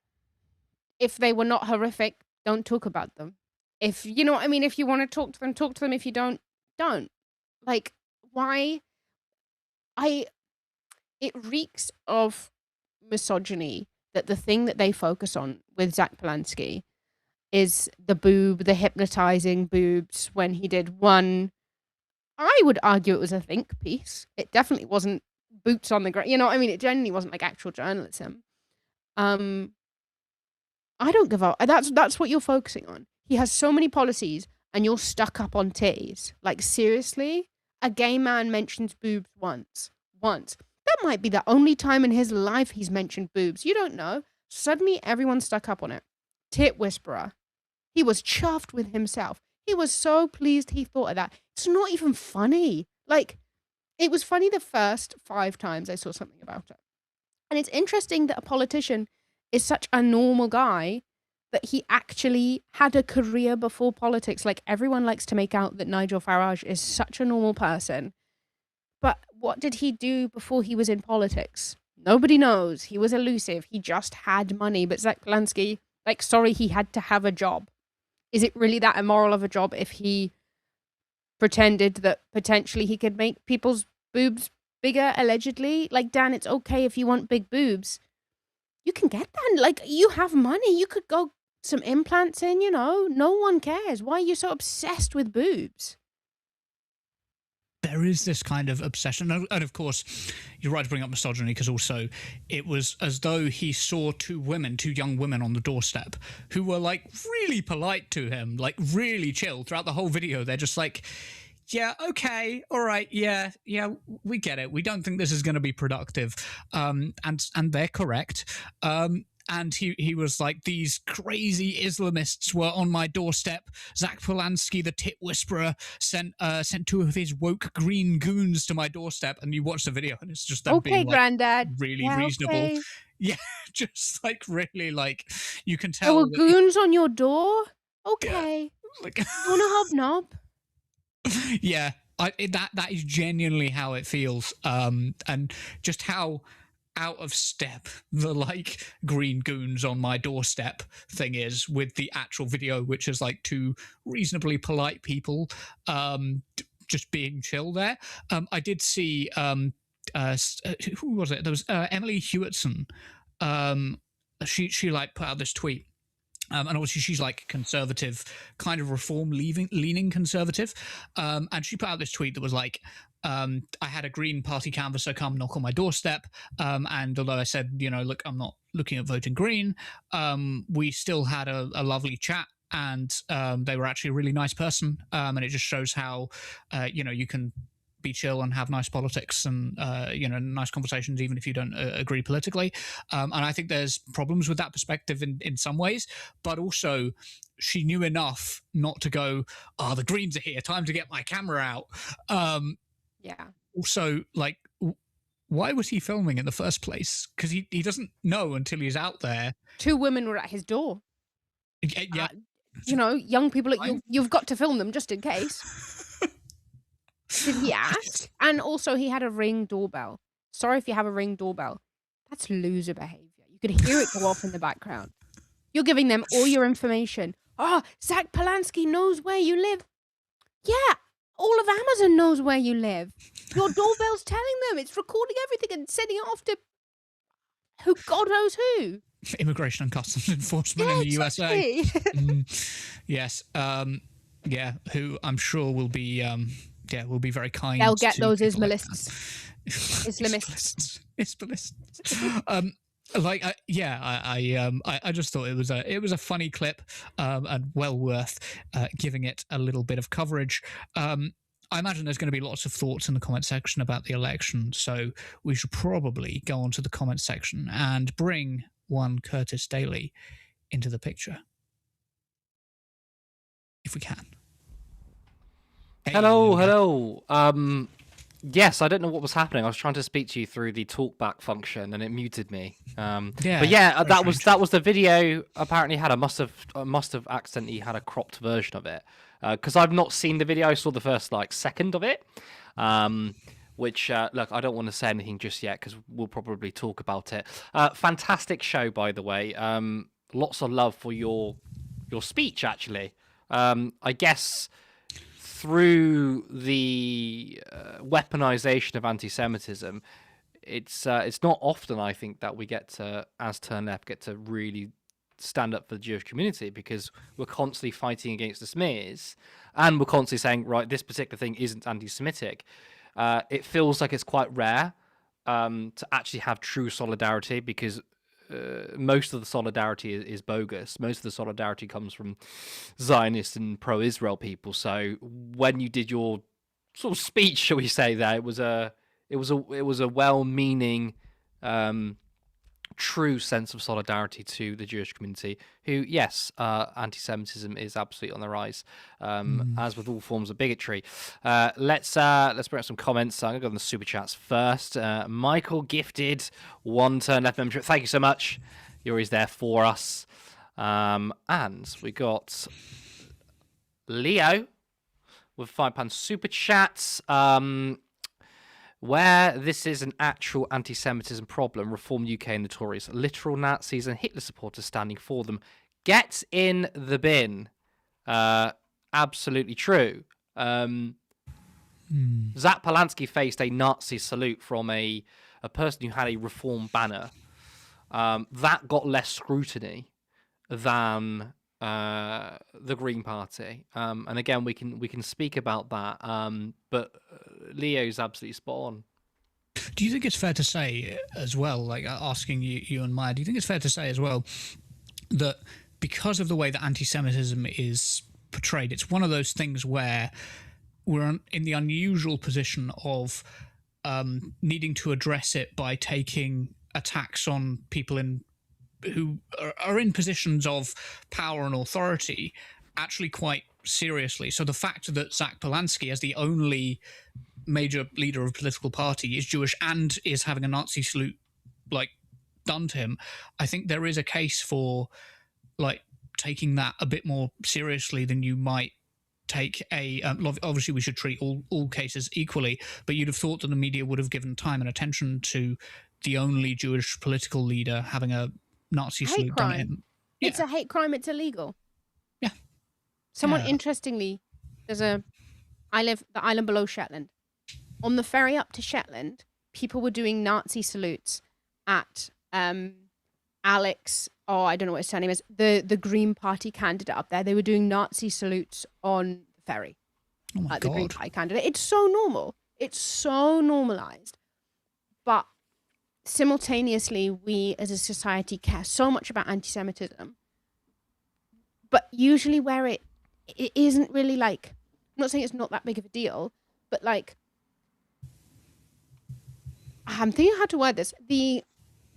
if they were not horrific, don't talk about them. If you know what I mean, if you want to talk to them, talk to them. If you don't. Like, why? It reeks of misogyny that the thing that they focus on with Zack Polanski is the hypnotizing boobs when he did one. I would argue it was a think piece. It definitely wasn't boots on the ground. You know what I mean? It genuinely wasn't like actual journalism. I don't give up. That's what you're focusing on. He has so many policies and you're stuck up on titties. Like, seriously? A gay man mentions boobs once. That might be the only time in his life he's mentioned boobs. You don't know. Suddenly everyone's stuck up on it. Tit whisperer. He was chuffed with himself. He was so pleased he thought of that. It's not even funny. Like, it was funny the first 5 times I saw something about it. And it's interesting that a politician is such a normal guy that he actually had a career before politics. Like, everyone likes to make out that Nigel Farage is such a normal person. But what did he do before he was in politics? Nobody knows. He was elusive. He just had money. But Zack Polanski, like, sorry, he had to have a job. Is it really that immoral of a job if he pretended that potentially he could make people's boobs bigger, allegedly? Like, Dan, it's okay if you want big boobs. You can get that. Like, you have money. You could go some implants in, you know. No one cares. Why are you so obsessed with boobs? There is this kind of obsession. And of course, you're right to bring up misogyny, because also it was as though he saw 2 young women on the doorstep who were like really polite to him, like really chill throughout the whole video. They're just like, yeah, okay, all right, yeah, we get it. We don't think this is going to be productive. And they're correct. And he was like, these crazy Islamists were on my doorstep. Zack Polanski, the tit whisperer, sent 2 of his woke green goons to my doorstep. And you watch the video, and it's just them being like, Granddad. really Yeah, reasonable. okay. Yeah, just like really, like, you can There tell. were that goons on your door? Okay. Yeah, like, You want a hobnob? yeah, that is genuinely how it feels. And just how out of step the like green goons on my doorstep thing is with the actual video, which is like 2 reasonably polite people just being chill there. I did see who was it? There was Emily Hewitson. She like put out this tweet. And obviously she's like conservative, kind of leaning conservative. And she put out this tweet that was like, I had a Green Party canvasser come knock on my doorstep. And although I said, you know, look, I'm not looking at voting Green, we still had a lovely chat. And they were actually a really nice person. And it just shows how, you know, you can be chill and have nice politics and, you know, nice conversations, even if you don't agree politically. And I think there's problems with that perspective in some ways, but also she knew enough not to go, oh, the Greens are here, time to get my camera out. Yeah. Also, like, why was he filming in the first place? Because he doesn't know until he's out there. 2 women were at his door. Yeah. You know, young people, you've got to film them just in case. Did he ask? And also, he had a Ring doorbell. Sorry if you have a Ring doorbell. That's loser behavior. You could hear it go off in the background. You're giving them all your information. Oh, Zack Polanski knows where you live. Yeah, all of Amazon knows where you live. Your doorbell's telling them. It's recording everything and sending it off to who God knows who. Immigration and Customs Enforcement in the USA. Yes. Yeah, who I'm sure will be will be very kind. They'll get to those people Islamists. Islamists. I just thought it was a funny clip, and well worth giving it a little bit of coverage. I imagine there's going to be lots of thoughts in the comment section about the election, so we should probably go on to the comment section and bring one Curtis Daly into the picture, if we can. Hey, hello. Yes, I don't know what was happening. I was trying to speak to you through the talkback function, and it muted me. That was the video. Apparently, must have accidentally had a cropped version of it, because I've not seen the video. I saw the first second of it. Which look, I don't want to say anything just yet because we'll probably talk about it. Fantastic show, by the way. lots of love for your speech. Actually, I guess through the weaponization of anti-Semitism, it's not often, I think, that we get to, as Turn Left, get to really stand up for the Jewish community, because we're constantly fighting against the smears, and we're constantly saying, right, this particular thing isn't anti-Semitic. It feels like it's quite rare to actually have true solidarity, because most of the solidarity is bogus. Most of the solidarity comes from Zionist and pro-Israel people. So when you did your sort of speech, shall we say, there, it was a well-meaning, true sense of solidarity to the Jewish community, who, yes, anti-Semitism is absolutely on the rise, as with all forms of bigotry. Let's bring up some comments. I'm going to go on the super chats first. Michael gifted 1 Turn Left membership. Thank you so much. You're always there for us. And we got Leo with £5 super chats. Where this is an actual anti-Semitism problem, Reform UK and notorious literal Nazis and Hitler supporters standing for them. Get in the bin. Absolutely true. Zack Polanski faced a Nazi salute from a person who had a Reform banner. That got less scrutiny than the Green Party. And again, we can speak about that. But Leo's absolutely spot on. Do you think it's fair to say as well, like asking you and Maia, do you think it's fair to say as well that because of the way that anti-Semitism is portrayed, it's one of those things where we're in the unusual position of needing to address it by taking attacks on people who are in positions of power and authority actually quite seriously. So the fact that Zack Polanski, as the only major leader of a political party, is Jewish and is having a Nazi salute done to him, I think there is a case for taking that a bit more seriously than you might take obviously we should treat all cases equally, but you'd have thought that the media would have given time and attention to the only Jewish political leader having a Nazi salute done at him. Yeah. It's a hate crime. It's illegal. Yeah. Someone interestingly, the island below Shetland. On the ferry up to Shetland, people were doing Nazi salutes at Alex. Oh, I don't know what his surname is. The Green Party candidate up there. They were doing Nazi salutes on the ferry. Oh my the God. Green Party candidate. It's so normal. It's so normalized. But simultaneously, we as a society care so much about anti-Semitism, but usually where it isn't really I'm not saying it's not that big of a deal, but I'm thinking how to word this.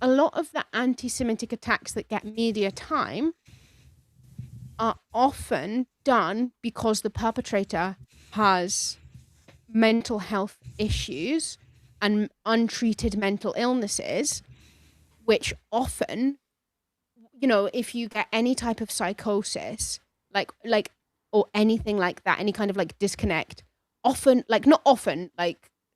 A lot of the anti-Semitic attacks that get media time are often done because the perpetrator has mental health issues and untreated mental illnesses, which often, if you get any type of psychosis, or anything like that, any kind of disconnect, often, not often,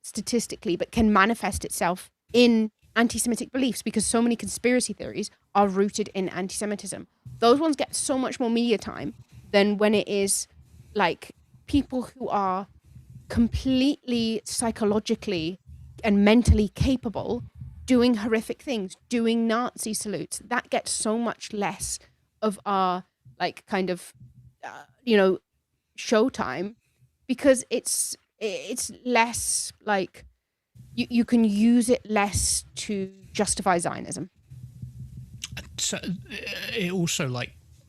statistically, but can manifest itself in anti-Semitic beliefs, because so many conspiracy theories are rooted in anti-Semitism. Those ones get so much more media time than when it is people who are completely psychologically and mentally capable doing horrific things, doing Nazi salutes. That gets so much less of our showtime, because it's less you can use it less to justify Zionism. So it also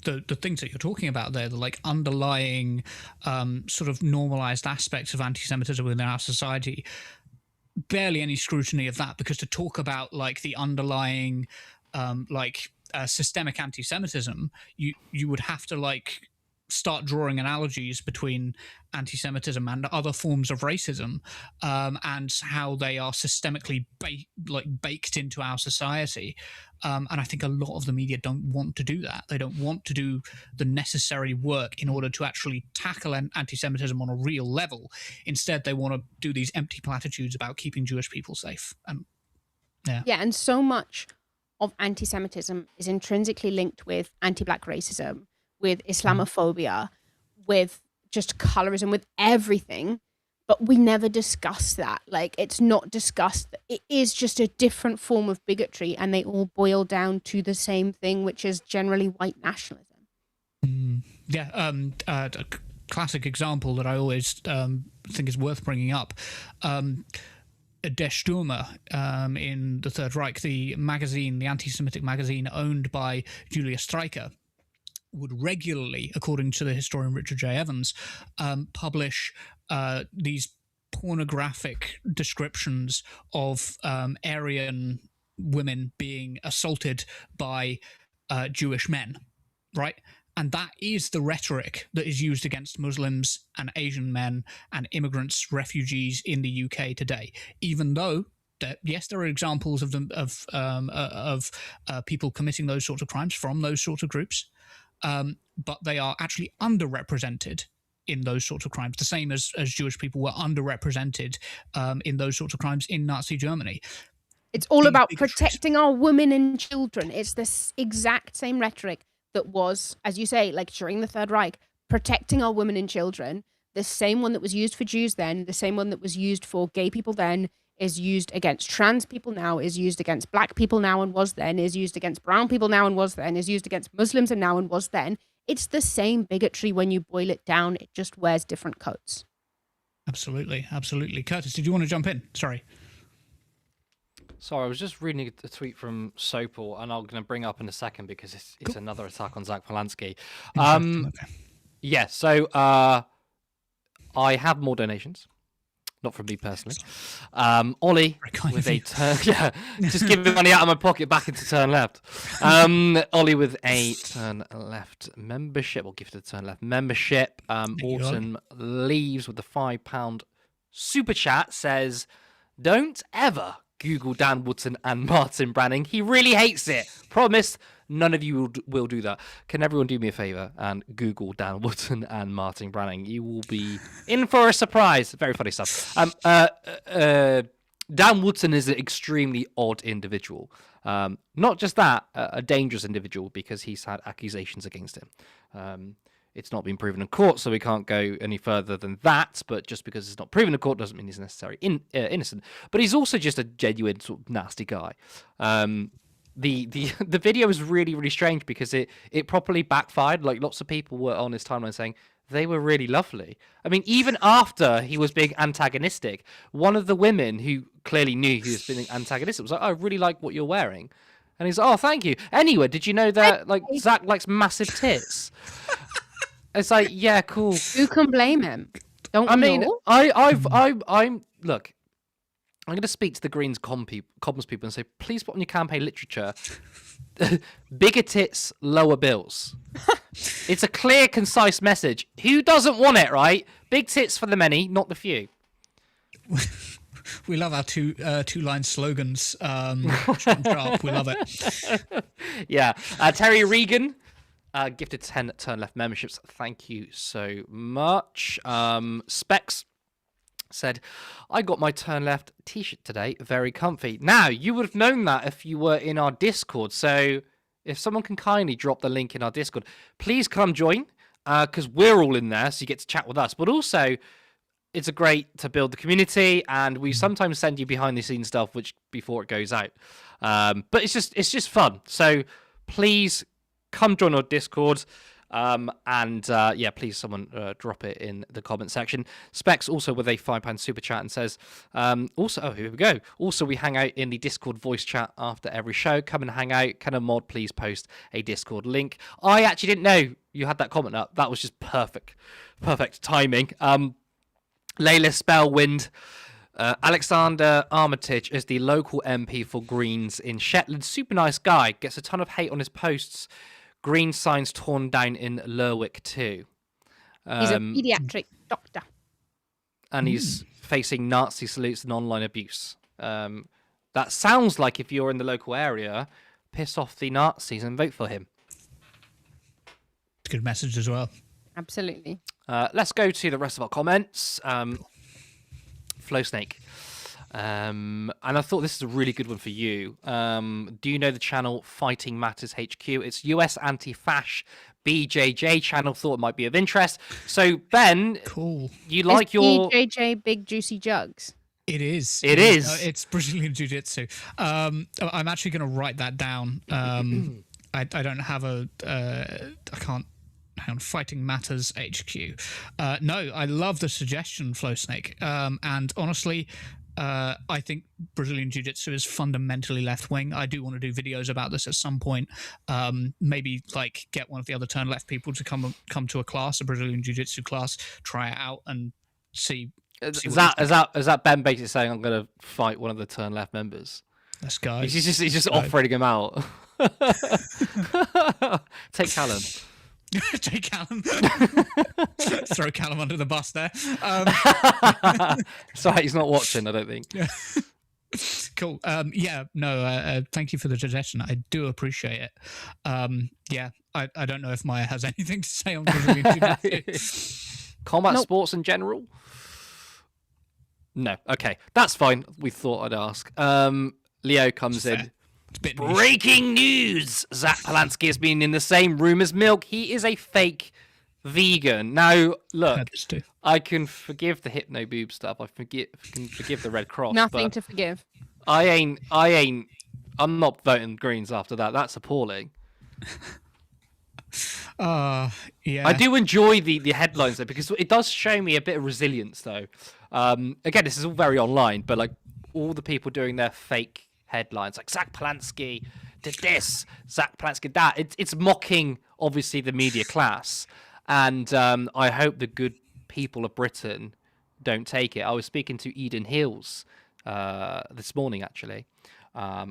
the things that you're talking about there, the underlying sort of normalized aspects of anti-Semitism within our society, barely any scrutiny of that, because to talk about the underlying systemic anti-Semitism, you would have to start drawing analogies between anti-Semitism and other forms of racism, and how they are systemically baked into our society. And I think a lot of the media don't want to do that. They don't want to do the necessary work in order to actually tackle anti-Semitism on a real level. Instead, they want to do these empty platitudes about keeping Jewish people safe. And and so much of anti-Semitism is intrinsically linked with anti-Black racism, with Islamophobia, with just colorism, with everything. But we never discuss that. Like, it's not discussed. It is just a different form of bigotry, and they all boil down to the same thing, which is generally white nationalism. Yeah, a classic example that I always think is worth bringing up. Der Stürmer in the Third Reich, the magazine, the anti-Semitic magazine owned by Julius Streicher, would regularly, according to the historian Richard J. Evans, publish these pornographic descriptions of Aryan women being assaulted by Jewish men, right? And that is the rhetoric that is used against Muslims and Asian men and immigrants, refugees in the UK today. Even though, yes, there are examples of people committing those sorts of crimes from those sorts of groups, but they are actually underrepresented in those sorts of crimes, the same as Jewish people were underrepresented in those sorts of crimes in Nazi Germany. It's all about protecting our women and children. It's this exact same rhetoric that was, as you say, like during the Third Reich, protecting our women and children. The same one that was used for Jews then, the same one that was used for gay people then, is used against trans people now, is used against Black people now and was then, is used against brown people now and was then, is used against Muslims and now and was then. It's the same bigotry when you boil it down. It just wears different coats. Absolutely, absolutely. Curtis, did you want to jump in? Sorry, I was just reading a tweet from Sopel, and I'm going to bring up in a second because it's another attack on Zack Polanski. Yeah, so I have more donations. Not from me personally. Ollie with a turn, just giving money out of my pocket back into Turn Left. Ollie with a Turn Left membership, or gifted Turn Left membership. Autumn Leaves with the £5 super chat says, "Don't ever Google Dan Wootton and Martin Branning. He really hates it. Promise none of you will do that. Can everyone do me a favour and Google Dan Wootton and Martin Branning? You will be in for a surprise." Very funny stuff. Dan Wootton is an extremely odd individual. Not just that, a dangerous individual because he's had accusations against him. It's not been proven in court, so we can't go any further than that. But just because it's not proven in court doesn't mean he's necessarily innocent. But he's also just a genuine sort of nasty guy. The video is really, really strange because it properly backfired. Like, lots of people were on his timeline saying they were really lovely. I mean, even after he was being antagonistic, one of the women who clearly knew he was being antagonistic was like, "I really like what you're wearing." And he's like, "Oh, thank you." Anyway, did you know that Zack likes massive tits? It's like, yeah, cool. Who can blame him? Don't I mean, know? I'm look. I'm going to speak to the Greens comms people and say, please put on your campaign literature, bigger tits, lower bills. It's a clear, concise message. Who doesn't want it, right? Big tits for the many, not the few. We love our two-line slogans. Sharp, we love it. Yeah. Terry Regan, gifted 10 Turn Left memberships. Thank you so much. Specs said, "I got my Turn Left t-shirt today. Very comfy." Now, you would have known that if you were in our Discord. So if someone can kindly drop the link in our Discord, please come join, because we're all in there, so you get to chat with us. But also, it's a great to build the community, and we sometimes send you behind-the-scenes stuff which before it goes out. But it's just fun. So please come join our Discord. Please someone drop it in the comment section. Specs also with a £5 super chat and says, here we go. Also, we hang out in the Discord voice chat after every show. Come and hang out. Can a mod please post a Discord link? I actually didn't know you had that comment up. That was just perfect timing. Layla Spellwind. Alexander Armitage is the local MP for Greens in Shetland. Super nice guy. Gets a ton of hate on his posts. Green signs torn down in Lerwick too. He's a paediatric doctor. And he's facing Nazi salutes and online abuse. That sounds like if you're in the local area, piss off the Nazis and vote for him. Good message as well. Absolutely. Let's go to the rest of our comments. Flow Snake. And I thought this is a really good one for you. Do you know the channel Fighting Matters HQ? It's US anti-fash BJJ channel. Thought it might be of interest. So Ben, cool. You like your BJJ Big Juicy Jugs? It is. It is. It's Brazilian Jiu-Jitsu. I'm actually going to write that down. I don't have I can't. Hang on, Fighting Matters HQ. No, I love the suggestion, Flow Snake. And honestly, I think Brazilian Jiu-Jitsu is fundamentally left-wing. I do want to do videos about this at some point. Maybe like get one of the other turn left people to come to a class, a Brazilian Jiu-Jitsu class, try it out and see. Is that Ben basically saying I'm going to fight one of the turn left members? This guy. He's just offering him out. Take Callum. Take Callum. Throw Callum under the bus there. Sorry, he's not watching, I don't think. Cool. Thank you for the suggestion. I do appreciate it. I don't know if Maia has anything to say on Brazilian Jiu-Jitsu. Combat sports in general? No. Okay, that's fine. We thought I'd ask. Leo comes in. Breaking news! Zack Polanski has been in the same room as Milk. He is a fake vegan. Now, look, I can forgive the hypno boob stuff. I can forgive the Red Cross. Nothing to forgive. I'm not voting Greens after that. That's appalling. Yeah. I do enjoy the headlines though, because it does show me a bit of resilience though. Again, this is all very online, but like all the people doing their fake headlines, like Zack Polanski did this, Zack Polanski did that. It's mocking obviously the media class, and I hope the good people of Britain don't take it. I was speaking to Eden Hills this morning actually.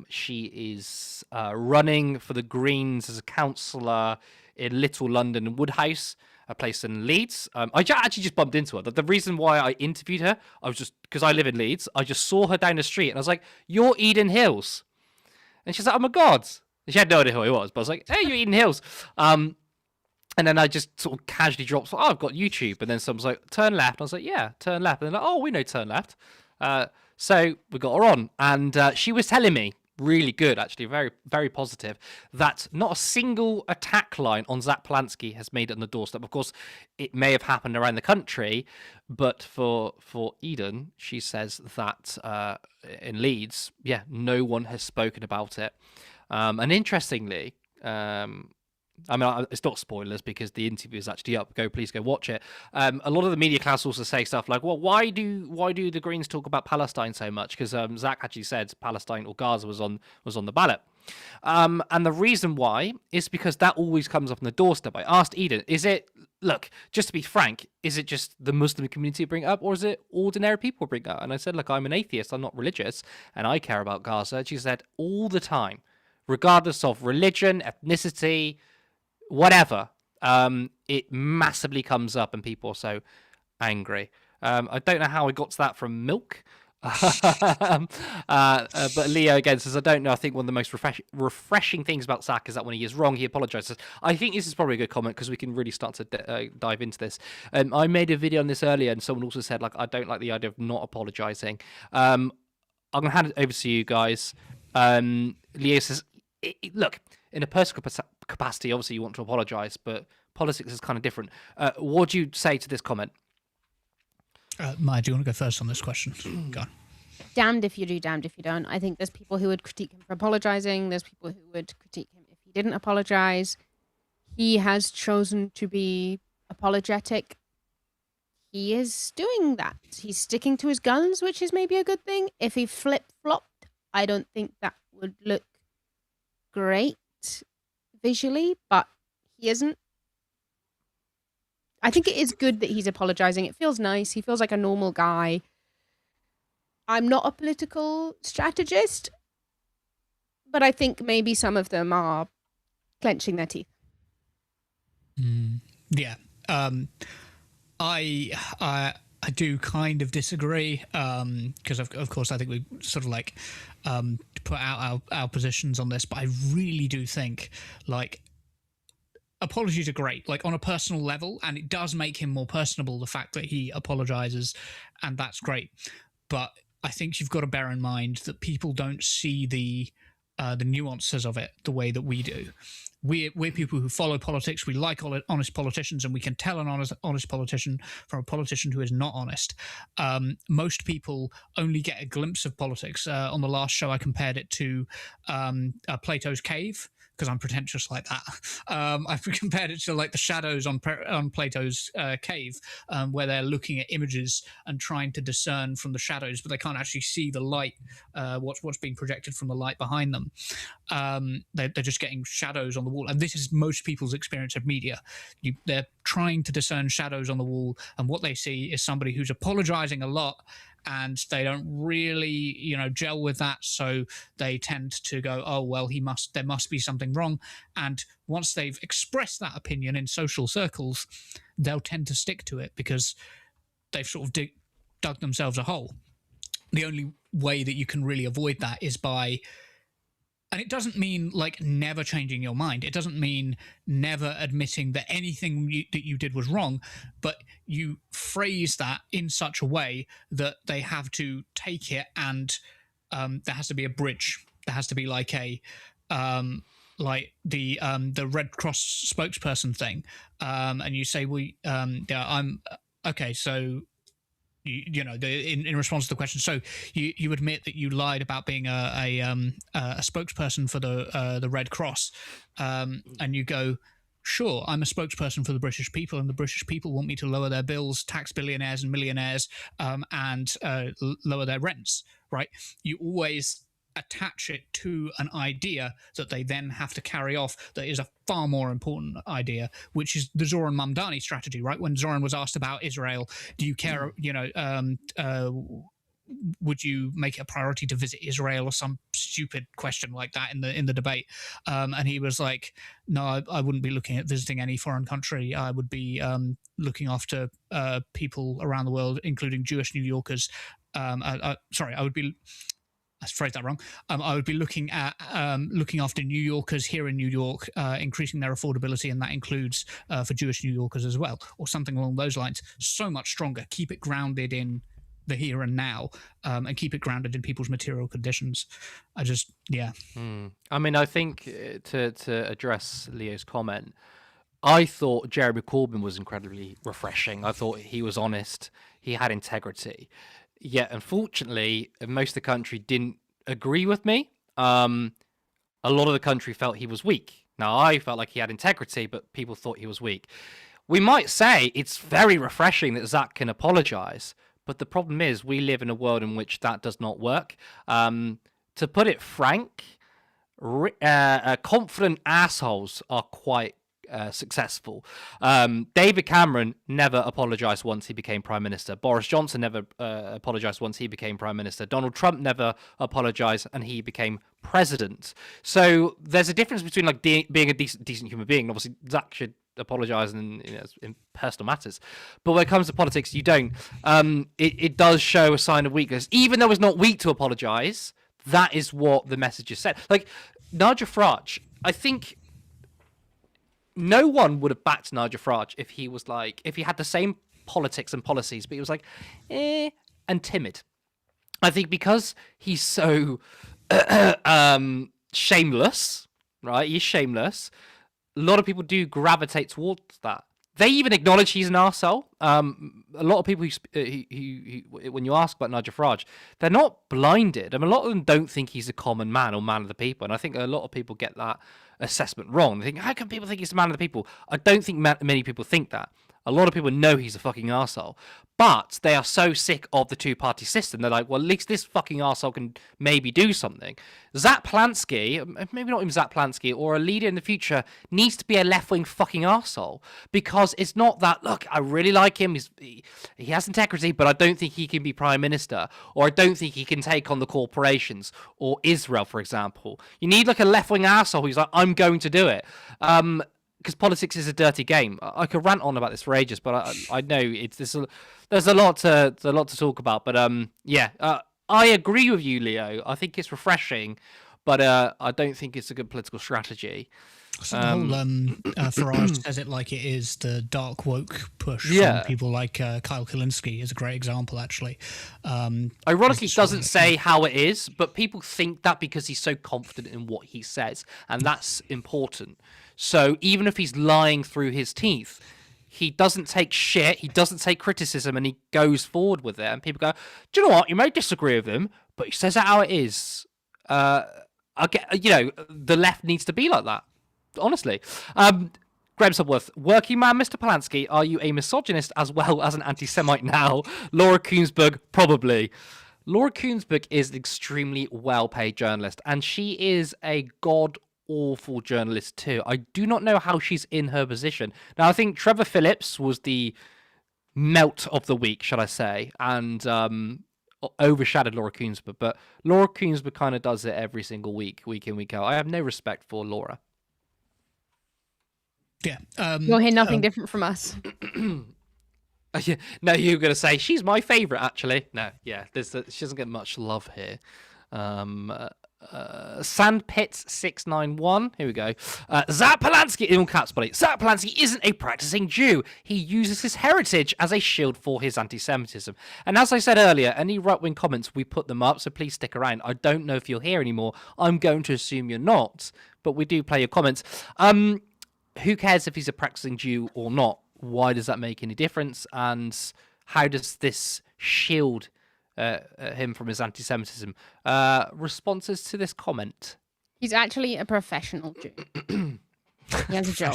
She is running for the Greens as a councillor in Little London and Woodhouse, a place in Leeds. I actually just bumped into her. The reason why I interviewed her, I was just because I live in Leeds. I just saw her down the street and I was like, "You're Eden Hills," and she's like, "Oh my god!" And she had no idea who I was, but I was like, "Hey, you're Eden Hills." And then I just sort of casually dropped, "Oh, I've got YouTube," and then someone's like, "Turn left." And I was like, "Yeah, turn left." And they're like, "Oh, we know turn left." So we got her on, and she was telling me, really good, actually, very, very positive, that not a single attack line on Zack Polanski has made it on the doorstep. Of course, it may have happened around the country, but for Eden, she says that in Leeds, no one has spoken about it. And interestingly, I mean, it's not spoilers because the interview is actually up. Please go watch it. A lot of the media class also say stuff like, well, why do the Greens talk about Palestine so much? Because Zack actually said Palestine or Gaza was on the ballot. And the reason why is because that always comes up on the doorstep. I asked Eden, look, just to be frank, is it just the Muslim community bring it up, or is it ordinary people bring it up? And I said, look, I'm an atheist, I'm not religious, and I care about Gaza. She said, all the time, regardless of religion, ethnicity, whatever, it massively comes up and people are so angry. I don't know how I got to that from Milk. But Leo again says, I don't know. I think one of the most refreshing things about Zack is that when he is wrong, he apologizes. I think this is probably a good comment because we can really start to dive into this. I made a video on this earlier and someone also said, like, I don't like the idea of not apologizing. I'm going to hand it over to you guys. Leo says, look, in a personal capacity, obviously you want to apologise, but politics is kind of different. What do you say to this comment? Maia, do you want to go first on this question? Go on. Damned if you do, damned if you don't. I think there's people who would critique him for apologising. There's people who would critique him if he didn't apologise. He has chosen to be apologetic. He is doing that. He's sticking to his guns, which is maybe a good thing. If he flip-flopped, I don't think that would look great visually, but he isn't. I think it is good that he's apologizing. It feels nice. He feels like a normal guy. I'm not a political strategist, but I think maybe some of them are clenching their teeth. Yeah. I do kind of disagree because of course I think we sort of like put out our positions on this, but I really do think like apologies are great, like on a personal level, and it does make him more personable, the fact that he apologizes, and that's great. But I think you've got to bear in mind that people don't see the nuances of it the way that we do. We're people who follow politics. We like honest politicians, and we can tell an honest politician from a politician who is not honest. Most people only get a glimpse of politics. On the last show, I compared it to Plato's cave, because I'm pretentious like that. I've compared it to like the shadows on Plato's cave, where they're looking at images and trying to discern from the shadows, but they can't actually see the light, what's being projected from the light behind them. They're just getting shadows on the wall. And this is most people's experience of media. They're trying to discern shadows on the wall, and what they see is somebody who's apologizing a lot, and they don't really, gel with that. So they tend to go, oh, well, there must be something wrong. And once they've expressed that opinion in social circles, they'll tend to stick to it because they've sort of dug themselves a hole. The only way that you can really avoid that is by, and it doesn't mean like never changing your mind. It doesn't mean never admitting that anything that you did was wrong, but you phrase that in such a way that they have to take it, and there has to be a bridge. There has to be like a like the Red Cross spokesperson thing, and you say, well, yeah, I'm okay, so. In response to the question, so you admit that you lied about being a spokesperson for the Red Cross, and you go, sure, I'm a spokesperson for the British people, and the British people want me to lower their bills, tax billionaires and millionaires, and lower their rents, right? You always attach it to an idea that they then have to carry off that is a far more important idea, which is the Zoran Mamdani strategy, right? When Zoran was asked about Israel, do you care, would you make it a priority to visit Israel, or some stupid question like that in the debate? And he was like, no, I wouldn't be looking at visiting any foreign country. I would be looking after people around the world, including Jewish New Yorkers. I phrased that wrong. I would be looking after New Yorkers here in New York, increasing their affordability, and that includes for Jewish New Yorkers as well, or something along those lines. So much stronger. Keep it grounded in the here and now, and keep it grounded in people's material conditions. I mean, I think to address Leo's comment, I thought Jeremy Corbyn was incredibly refreshing. I thought he was honest. He had integrity. Yet, unfortunately, most of the country didn't agree with me. A lot of the country felt he was weak. Now, I felt like he had integrity, but people thought he was weak. We might say it's very refreshing that Zack can apologise, but the problem is we live in a world in which that does not work. To put it frank, confident assholes are quite successful. David Cameron never apologized once he became Prime Minister. Boris Johnson never apologized once he became Prime Minister. Donald Trump never apologized and he became President. So there's a difference between like being a decent human being. Obviously, Zack should apologize in personal matters, but when it comes to politics, you don't. It does show a sign of weakness, even though it's not weak to apologize. That is what the message is said. Like Nigel Farage, I think no one would have backed Nigel Farage if he had the same politics and policies, but he was like, and timid. I think because he's so shameless, right? He's shameless. A lot of people do gravitate towards that. They even acknowledge he's an arsehole. A lot of people who when you ask about Nigel Farage, they're not blinded. I mean, a lot of them don't think he's a common man or man of the people, and I think a lot of people get that assessment wrong. They think, how can people think he's a man of the people? I don't think many people think that. A lot of people know he's a fucking arsehole, but they are so sick of the two-party system. They're like, well, at least this fucking arsehole can maybe do something. Zack Polanski, maybe not even Zack Polanski, or a leader in the future needs to be a left-wing fucking arsehole, because it's not that, look, I really like him, he has integrity, but I don't think he can be Prime Minister, or I don't think he can take on the corporations, or Israel, for example. You need like a left-wing arsehole who's like, I'm going to do it. Because politics is a dirty game. I could rant on about this for ages, but I know there's a lot to talk about. But I agree with you, Leo. I think it's refreshing, but I don't think it's a good political strategy. So the whole Farage says it like it is the dark woke push Yeah. from people like Kyle Kalinske is a great example, actually. Ironically, he doesn't say how it is, but people think that because he's so confident in what he says, and that's important. So even if he's lying through his teeth, he doesn't take shit, he doesn't take criticism, and he goes forward with it. And people go, do you know what? You may disagree with him, but he says it how it is. The left needs to be like that. Honestly. Graham Subworth, working man Mr. Polanski, are you a misogynist as well as an anti-Semite now? Laura Koonsberg, probably. Laura Koonsberg is an extremely well-paid journalist, and she is a god-awful journalist too. I do not know how she's in her position. Now, I think Trevor Phillips was the melt of the week, shall I say, and overshadowed Laura Koonsberg, but Laura Koonsberg kind of does it every single week in, week out. I have no respect for Laura. Yeah. You'll hear nothing different from us. Yeah, no, you're going to say, she's my favourite, actually. No, yeah, she doesn't get much love here. Sandpits691, here we go. Zack Polanski, in all caps, buddy. Zack Polanski isn't a practicing Jew. He uses his heritage as a shield for his anti-Semitism. And as I said earlier, any right-wing comments, we put them up, so please stick around. I don't know if you're here anymore. I'm going to assume you're not, but we do play your comments. Who cares if he's a practicing Jew or not? Why does that make any difference? And how does this shield him from his anti-Semitism? Responses to this comment? He's actually a professional Jew. He has a job.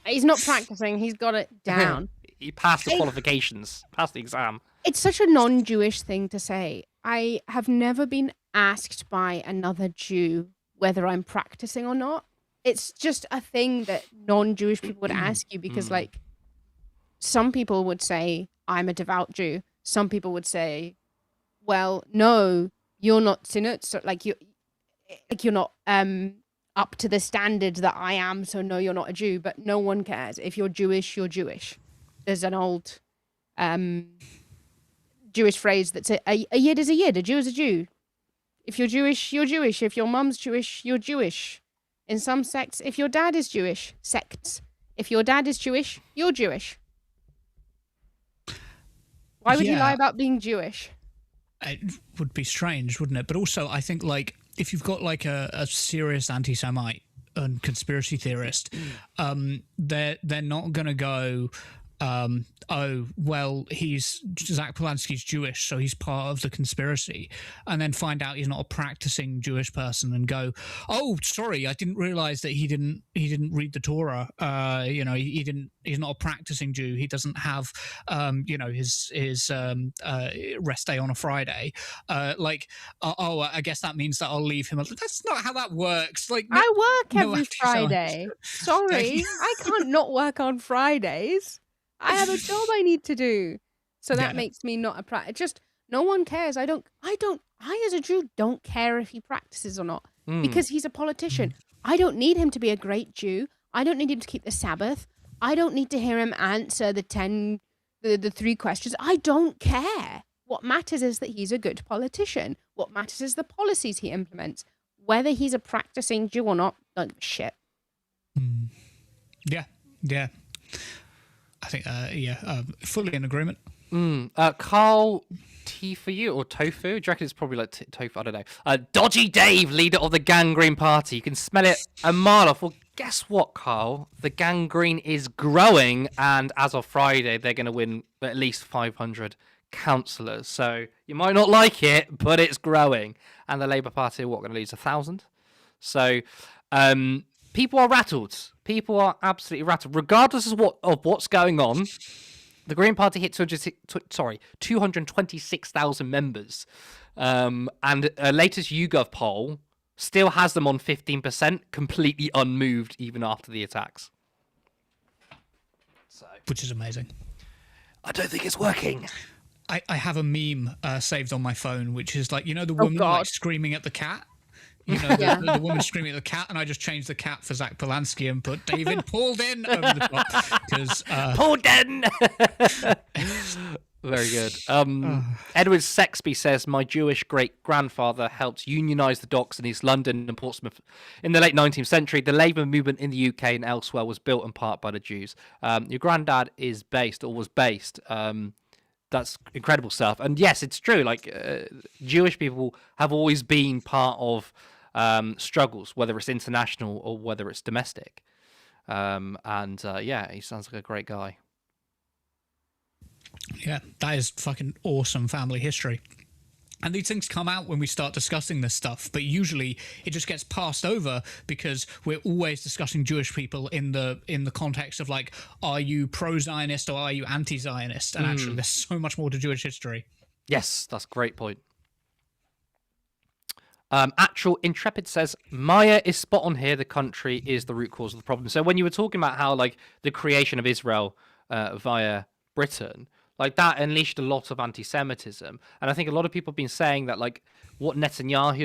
He's not practicing. He's got it down. He passed the qualifications, passed the exam. It's such a non-Jewish thing to say. I have never been asked by another Jew whether I'm practicing or not. It's just a thing that non-Jewish people would ask you because, like, some people would say, I'm a devout Jew. Some people would say, well, no, you're not sinner. So, you're not up to the standard that I am. So, no, you're not a Jew. But no one cares. If you're Jewish, you're Jewish. There's an old Jewish phrase that says, a yid is a yid. A Jew is a Jew. If you're Jewish, you're Jewish. If your mum's Jewish, you're Jewish. In some sects, if your dad is Jewish, sects. If your dad is Jewish, you're Jewish. Why would you lie about being Jewish? It would be strange, wouldn't it? But also, I think, like, if you've got, like, a serious anti-Semite and conspiracy theorist, they're not going to go, oh, well, Zack Polanski's Jewish, so he's part of the conspiracy, and then find out he's not a practicing Jewish person and go, oh, sorry, I didn't realize that he didn't read the Torah. He's not a practicing Jew. He doesn't have, his rest day on a Friday. I guess that means that I'll leave him. That's not how that works. Like, I work every Friday. Sorry, I can't not work on Fridays. I have a job I need to do. So that makes me not a practice. Just no one cares. I as a Jew don't care if he practices or not because he's a politician. I don't need him to be a great Jew. I don't need him to keep the Sabbath. I don't need to hear him answer the 3 questions. I don't care. What matters is that he's a good politician. What matters is the policies he implements. Whether he's a practicing Jew or not, don't give a shit. Yeah. I think, fully in agreement. Carl T for you or Tofu? Do you reckon it's probably like Tofu? I don't know. Dodgy Dave, leader of the Gangrene Party. You can smell it a mile off. Well, guess what, Carl? The gangrene is growing, and as of Friday, they're going to win at least 500 councillors. So you might not like it, but it's growing. And the Labour Party are going to lose 1,000. So people are rattled. People are absolutely rattled. Regardless of what's going on, the Green Party hit 226,000 members. And a latest YouGov poll still has them on 15%, completely unmoved even after the attacks. Which is amazing. I don't think it's working. I have a meme saved on my phone, which is like, the woman like screaming at the cat. The woman screaming at the cat, and I just changed the cat for Zack Polanski and put David Paulden over the top. Because Paulden! Very good. Edward Sexby says, my Jewish great-grandfather helped unionise the docks in East London and Portsmouth in the late 19th century. The labour movement in the UK and elsewhere was built in part by the Jews. Your granddad is based, or was based. That's incredible stuff. And yes, it's true. Like, Jewish people have always been part of struggles, whether it's international or whether it's domestic. Yeah, he sounds like a great guy. Yeah, that is fucking awesome family history. And these things come out when we start discussing this stuff, but usually it just gets passed over because we're always discussing Jewish people in the context of like, are you pro-Zionist or are you anti-Zionist? And actually, there's so much more to Jewish history. Yes, that's a great point. Actual Intrepid says, Maia is spot on here. The country is the root cause of the problem. So when you were talking about how like the creation of Israel via Britain, like that unleashed a lot of anti-Semitism, and I think a lot of people have been saying that like what Netanyahu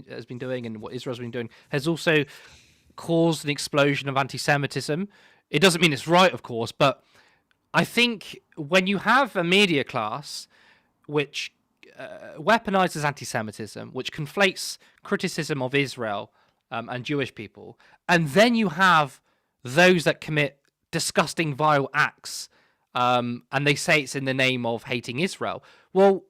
has been doing and what Israel's been doing has also caused an explosion of anti-Semitism. It doesn't mean it's right, of course, but I think when you have a media class which weaponizes anti-Semitism, which conflates criticism of Israel and Jewish people, and then you have those that commit disgusting, vile acts, and they say it's in the name of hating Israel. Well,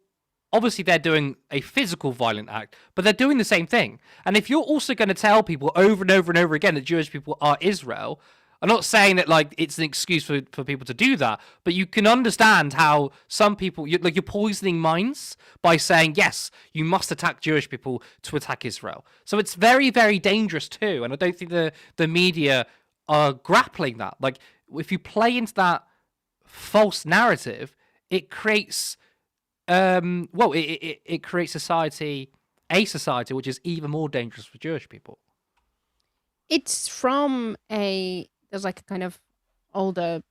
obviously they're doing a physical violent act, but they're doing the same thing. And if you're also going to tell people over and over and over again that Jewish people are Israel, I'm not saying that like it's an excuse for people to do that, but you can understand how some people, you're poisoning minds by saying, yes, you must attack Jewish people to attack Israel. So it's very, very dangerous too. And I don't think the media are grappling that. Like, if you play into that false narrative, it creates it creates a society which is even more dangerous for Jewish people. It's from there's like a kind of older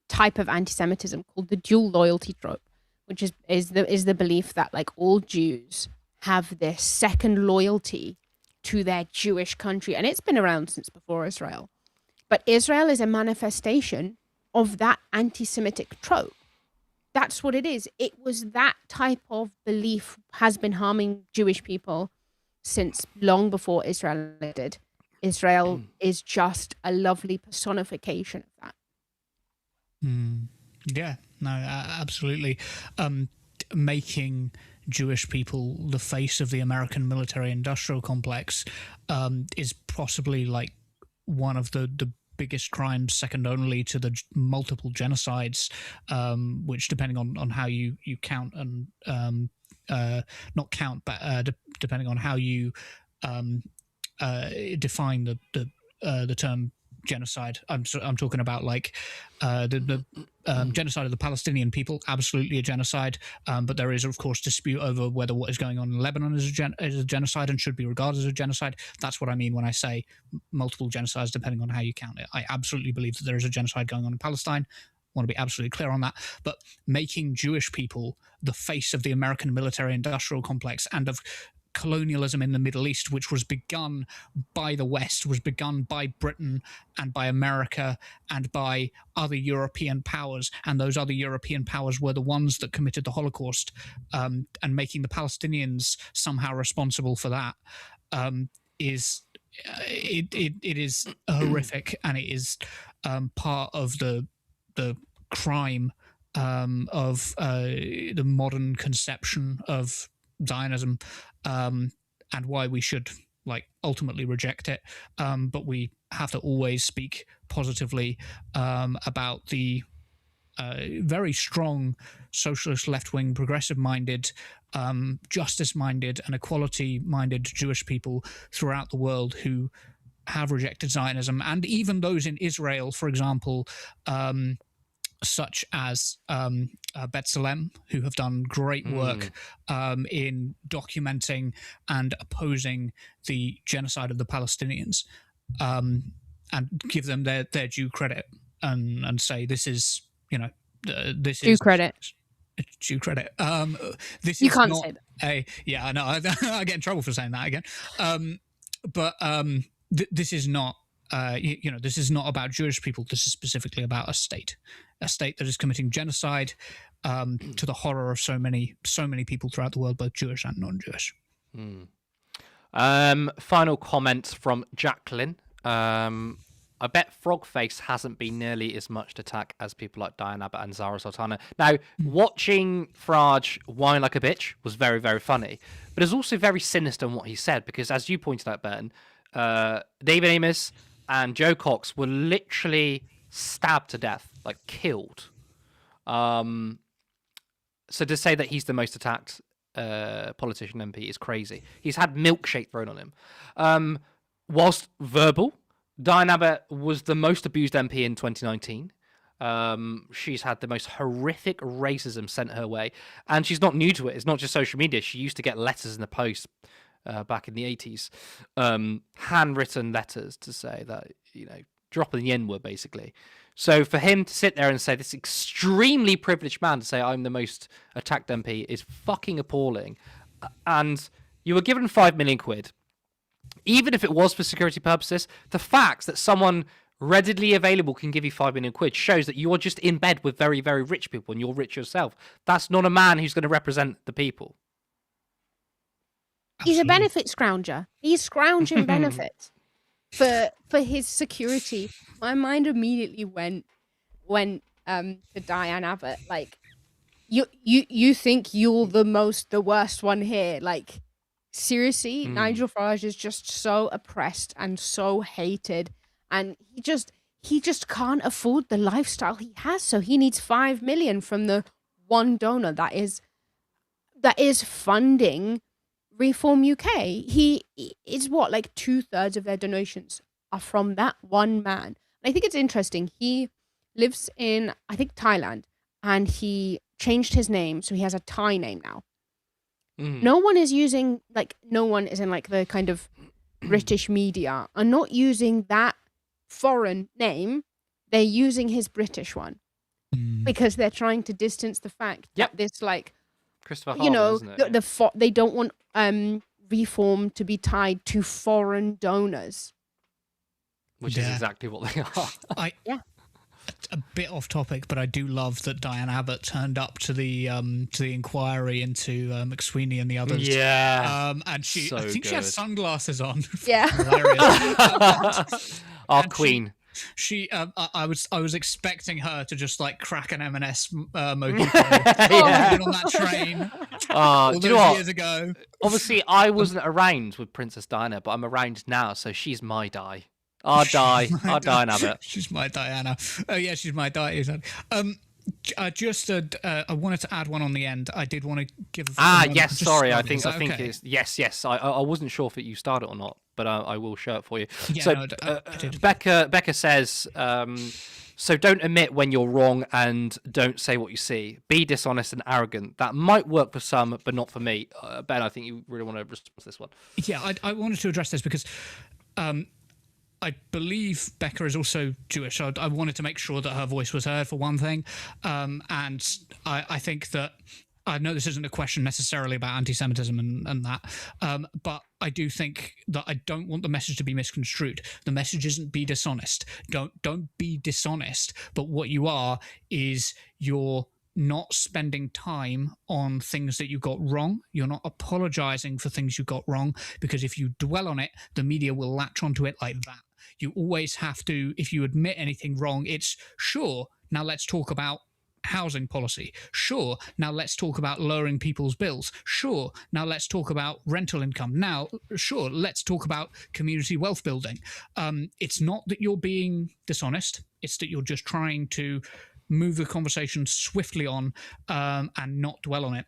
type of anti-Semitism called the dual loyalty trope, which is the belief that like all Jews have this second loyalty to their Jewish country, and it's been around since before Israel. But Israel is a manifestation of that anti-Semitic trope. That's what it is. It was that type of belief has been harming Jewish people since long before Israel did. Israel is just a lovely personification of that. Yeah, no, absolutely. Making Jewish people the face of the American military-industrial complex is possibly like one of the biggest crimes, second only to the multiple genocides, which, depending on how you count and not count, but depending on how you define the term genocide. I'm talking about like the genocide of the Palestinian people, absolutely a genocide, but there is of course dispute over whether what is going on in Lebanon is a genocide and should be regarded as a genocide. That's what I mean when I say multiple genocides depending on how you count it. I absolutely believe that there is a genocide going on in Palestine. I want to be absolutely clear on that. But making Jewish people the face of the American military-industrial complex and of colonialism in the Middle East, which was begun by the West, was begun by Britain and by America and by other European powers, and those other European powers were the ones that committed the Holocaust, and making the Palestinians somehow responsible for that is horrific, and it is part of the crime of the modern conception of Zionism, and why we should like ultimately reject it, but we have to always speak positively about the very strong socialist, left-wing, progressive-minded, justice-minded and equality-minded Jewish people throughout the world who have rejected Zionism, and even those in Israel, for example, such as B'Tselem, who have done great work in documenting and opposing the genocide of the Palestinians, and give them their due credit, and say this is, this due is credit. Due credit. This you is can't not say that. I know. I get in trouble for saying that again. But this is not this is not about Jewish people. This is specifically about a state that is committing genocide to the horror of so many people throughout the world, both Jewish and non-Jewish. Final comment from Jacqueline. I bet Frogface hasn't been nearly as much to attack as people like Diane Abbott and Zara Sultana. Now, watching Farage whine like a bitch was very, very funny, but it's also very sinister in what he said, because as you pointed out, Ben, David Amos and Joe Cox were literally stabbed to death, like killed. So to say that he's the most attacked politician MP is crazy. He's had milkshake thrown on him. Whilst verbal, Diane Abbott was the most abused MP in 2019. She's had the most horrific racism sent her way, and she's not new to it. It's not just social media. She used to get letters in the post back in the 80s, handwritten letters to say that, dropping the N-word, basically. So for him to sit there and say, this extremely privileged man to say, I'm the most attacked MP, is fucking appalling. And you were given 5 million quid. Even if it was for security purposes, the fact that someone readily available can give you 5 million quid shows that you are just in bed with very, very rich people and you're rich yourself. That's not a man who's going to represent the people. He's a benefit scrounger. He's scrounging benefits for his security. My mind immediately went to Diane Abbott. Like, you think you're the worst one here? Like, seriously, Nigel Farage is just so oppressed and so hated, and he just can't afford the lifestyle he has. So he needs 5 million from the one donor that is funding Reform UK. He is like 2/3 of their donations are from that one man. And I think it's interesting. He lives in, I think, Thailand, and he changed his name, so he has a Thai name now. No one is using, no one is in the kind of British media are not using that foreign name. They're using his British one because they're trying to distance the fact that this Christopher Harvard, isn't it? They don't want Reform to be tied to foreign donors, which is exactly what they are. A bit off topic, but I do love that Diane Abbott turned up to the inquiry into McSweeney and the others. Yeah, and I think she had sunglasses on. Yeah, our queen. I was expecting her to just crack an M&S mojito on that train. All those years ago. Obviously, I wasn't around with Princess Diana, but I'm around now, so she's my Di. Our Diane Abbott. She's my Diana. Oh yeah, she's my Diana. I wanted to add one on the end. I did want to give. Yes. Sorry, I think it's yes. I wasn't sure if you started or not, but I will show it for you. Yeah, so no, I did. Becca says, so don't admit when you're wrong and don't say what you see. Be dishonest and arrogant. That might work for some, but not for me. Ben, I think you really want to respond to this one. Yeah, I wanted to address this because. I believe Becca is also Jewish. I wanted to make sure that her voice was heard, for one thing. And I think that, I know this isn't a question necessarily about anti-Semitism and that, but I do think that I don't want the message to be misconstrued. The message isn't be dishonest. Don't be dishonest. But what you are is you're not spending time on things that you got wrong. You're not apologizing for things you got wrong, because if you dwell on it, the media will latch onto it like that. You always have to, if you admit anything wrong, it's sure, now let's talk about housing policy. Sure, now let's talk about lowering people's bills. Sure, now let's talk about rental income. Now, sure, let's talk about community wealth building. It's not that you're being dishonest. It's that you're just trying to move the conversation swiftly on and not dwell on it,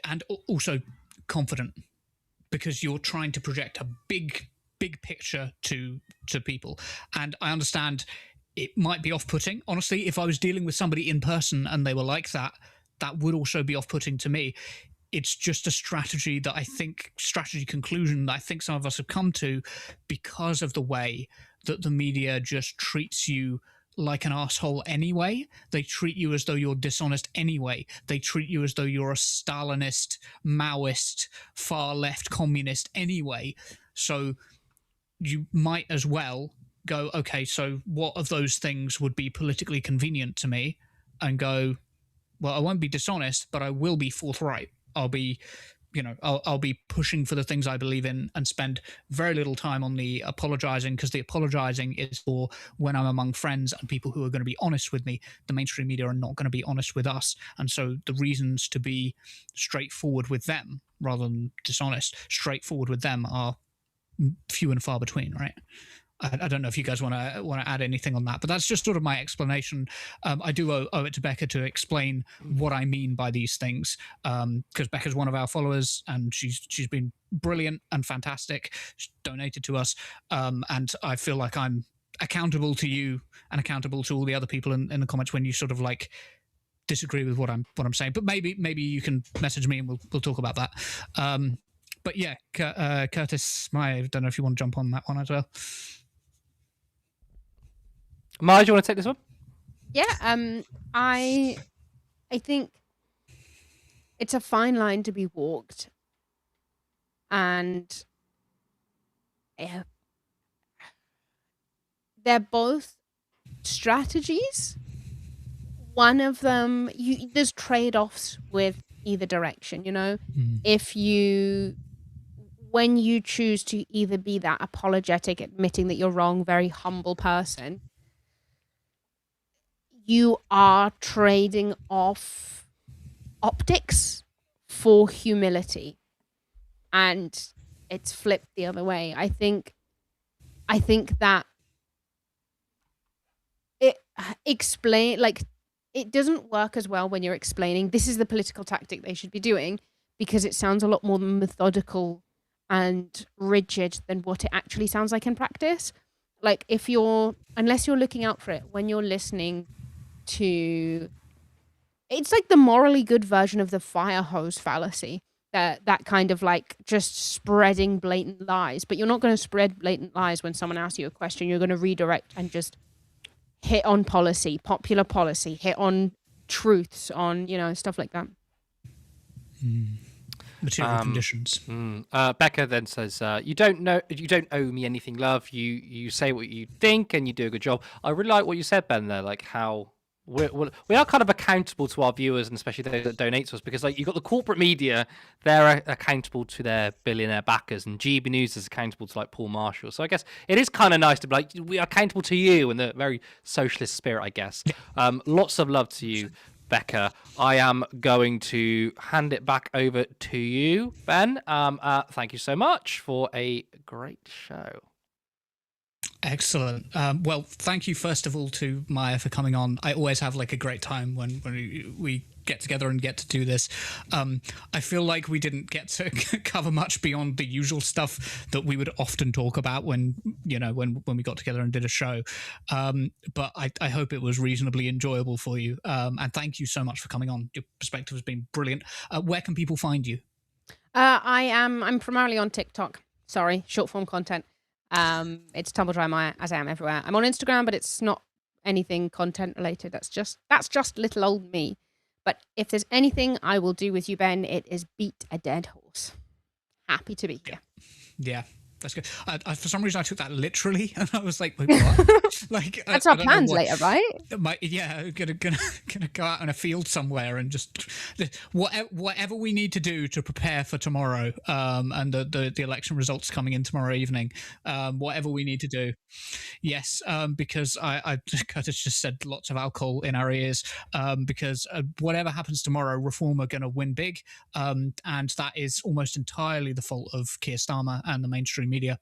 and also confident, because you're trying to project a big picture to people. And I understand it might be off-putting. Honestly, if I was dealing with somebody in person and they were like that, that would also be off-putting to me. It's just a strategy conclusion that I think some of us have come to because of the way that the media just treats you like an asshole anyway. They treat you as though you're dishonest anyway. They treat you as though you're a Stalinist, Maoist, far left communist anyway. So you might as well go, okay, so what of those things would be politically convenient to me? And go, well, I won't be dishonest, but I will be forthright. I'll be, I'll be pushing for the things I believe in and spend very little time on the apologizing, because the apologizing is for when I'm among friends and people who are going to be honest with me. The mainstream media are not going to be honest with us. And so the reasons to be straightforward with them rather than dishonest, straightforward with them, are few and far between, right? I don't know if you guys want to add anything on that, but that's just sort of my explanation. I do owe it to Becca to explain what I mean by these things, because Becca's one of our followers and she's been brilliant and fantastic. She's donated to us, and I feel like I'm accountable to you and accountable to all the other people in the comments when you sort of like disagree with what I'm saying. But maybe you can message me and we'll talk about that. But yeah, Curtis, Maia, I don't know if you want to jump on that one as well. Maia, do you want to take this one? Yeah, I think it's a fine line to be walked, and they're both strategies. One of them, there's trade-offs with either direction, If when you choose to either be that apologetic, admitting that you're wrong, very humble person, you are trading off optics for humility, and it's flipped the other way. I think that it doesn't work as well when you're explaining this is the political tactic they should be doing, because it sounds a lot more methodical and rigid than what it actually sounds like in practice. Like unless you're looking out for it when you're listening to, it's like the morally good version of the fire hose fallacy, that kind of like just spreading blatant lies. But you're not going to spread blatant lies when someone asks you a question. You're going to redirect and just hit on policy, popular policy, hit on truths, on stuff like that. Material conditions. Becca then says, you don't owe me anything, love. You say what you think and you do a good job. I really like what you said, Ben, there, like how we are kind of accountable to our viewers, and especially those that donate to us, because like you've got the corporate media, they're accountable to their billionaire backers, and GB News is accountable to like Paul Marshall. So I guess it is kind of nice to be like, we are accountable to you in the very socialist spirit, I guess. Lots of love to you, Becca. I am going to hand it back over to you, Ben. Thank you so much for a great show. Excellent. Well, thank you first of all to Maia for coming on. I always have like a great time when we get together and get to do this. I feel like we didn't get to cover much beyond the usual stuff that we would often talk about when we got together and did a show. But I hope it was reasonably enjoyable for you. And thank you so much for coming on. Your perspective has been brilliant. Where can people find you? I'm primarily on TikTok. Sorry, short form content. It's Tumble Dry Maia, as I am everywhere. I'm on Instagram, but it's not anything content related. That's just little old me. But if there's anything I will do with you, Ben, it is beat a dead horse. Happy to be here. Yeah. That's good. For some reason, I took that literally, and I was like, "Wait, what?" Like that's our plans later, right? Yeah, gonna go out in a field somewhere and just whatever we need to do to prepare for tomorrow, and the election results coming in tomorrow evening. Whatever we need to do, yes. Because Curtis just said lots of alcohol in our ears. Because whatever happens tomorrow, Reform are going to win big, and that is almost entirely the fault of Keir Starmer and the mainstream media.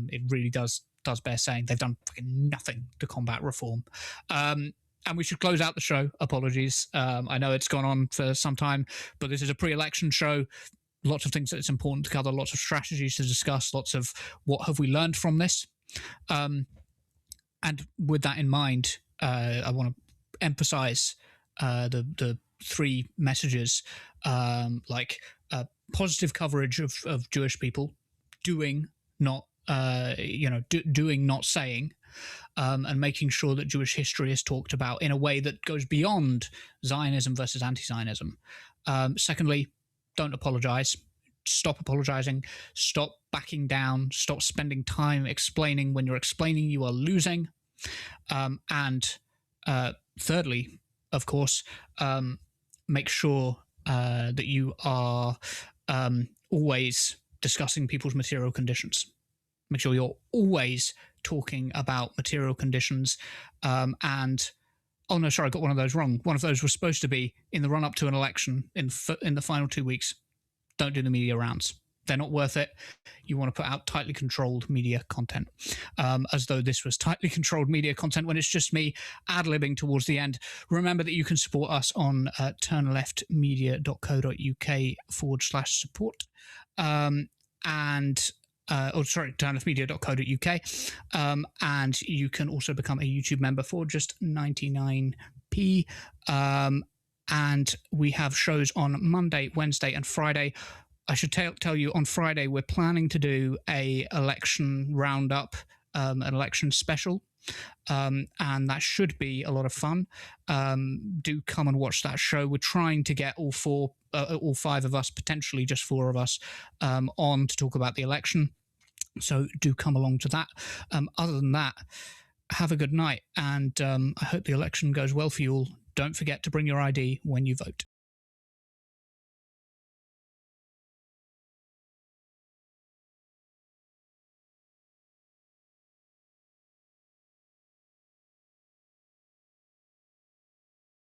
It really does bear saying they've done fucking nothing to combat Reform. And we should close out the show. Apologies. I know it's gone on for some time, but this is a pre-election show. Lots of things that it's important to cover, lots of strategies to discuss, lots of what have we learned from this. And with that in mind, I want to emphasize the three messages, like positive coverage of Jewish people, doing, not doing, not saying, and making sure that Jewish history is talked about in a way that goes beyond Zionism versus anti-Zionism. Secondly, don't apologize. stop apologizing, stop backing down, stop spending time explaining. When you're explaining, you are losing. And thirdly, of course, make sure that you are always discussing people's material conditions. Make sure you're always talking about material conditions. And oh no, sorry, I got one of those wrong. One of those was supposed to be in the run up to an election in the final 2 weeks. Don't do the media rounds. They're not worth it. You want to put out tightly controlled media content, as though this was tightly controlled media content when it's just me ad-libbing towards the end. Remember that you can support us on turnleftmedia.co.uk/support. turnleftmedia.co.uk. And you can also become a YouTube member for just 99p. And we have shows on Monday, Wednesday, and Friday. I should tell you, on Friday, we're planning to do a election roundup, an election special. And that should be a lot of fun. Do come and watch that show. We're trying to get all five of us, potentially just four of us, on to talk about the election. So do come along to that. Other than that, have a good night. And I hope the election goes well for you all. Don't forget to bring your ID when you vote.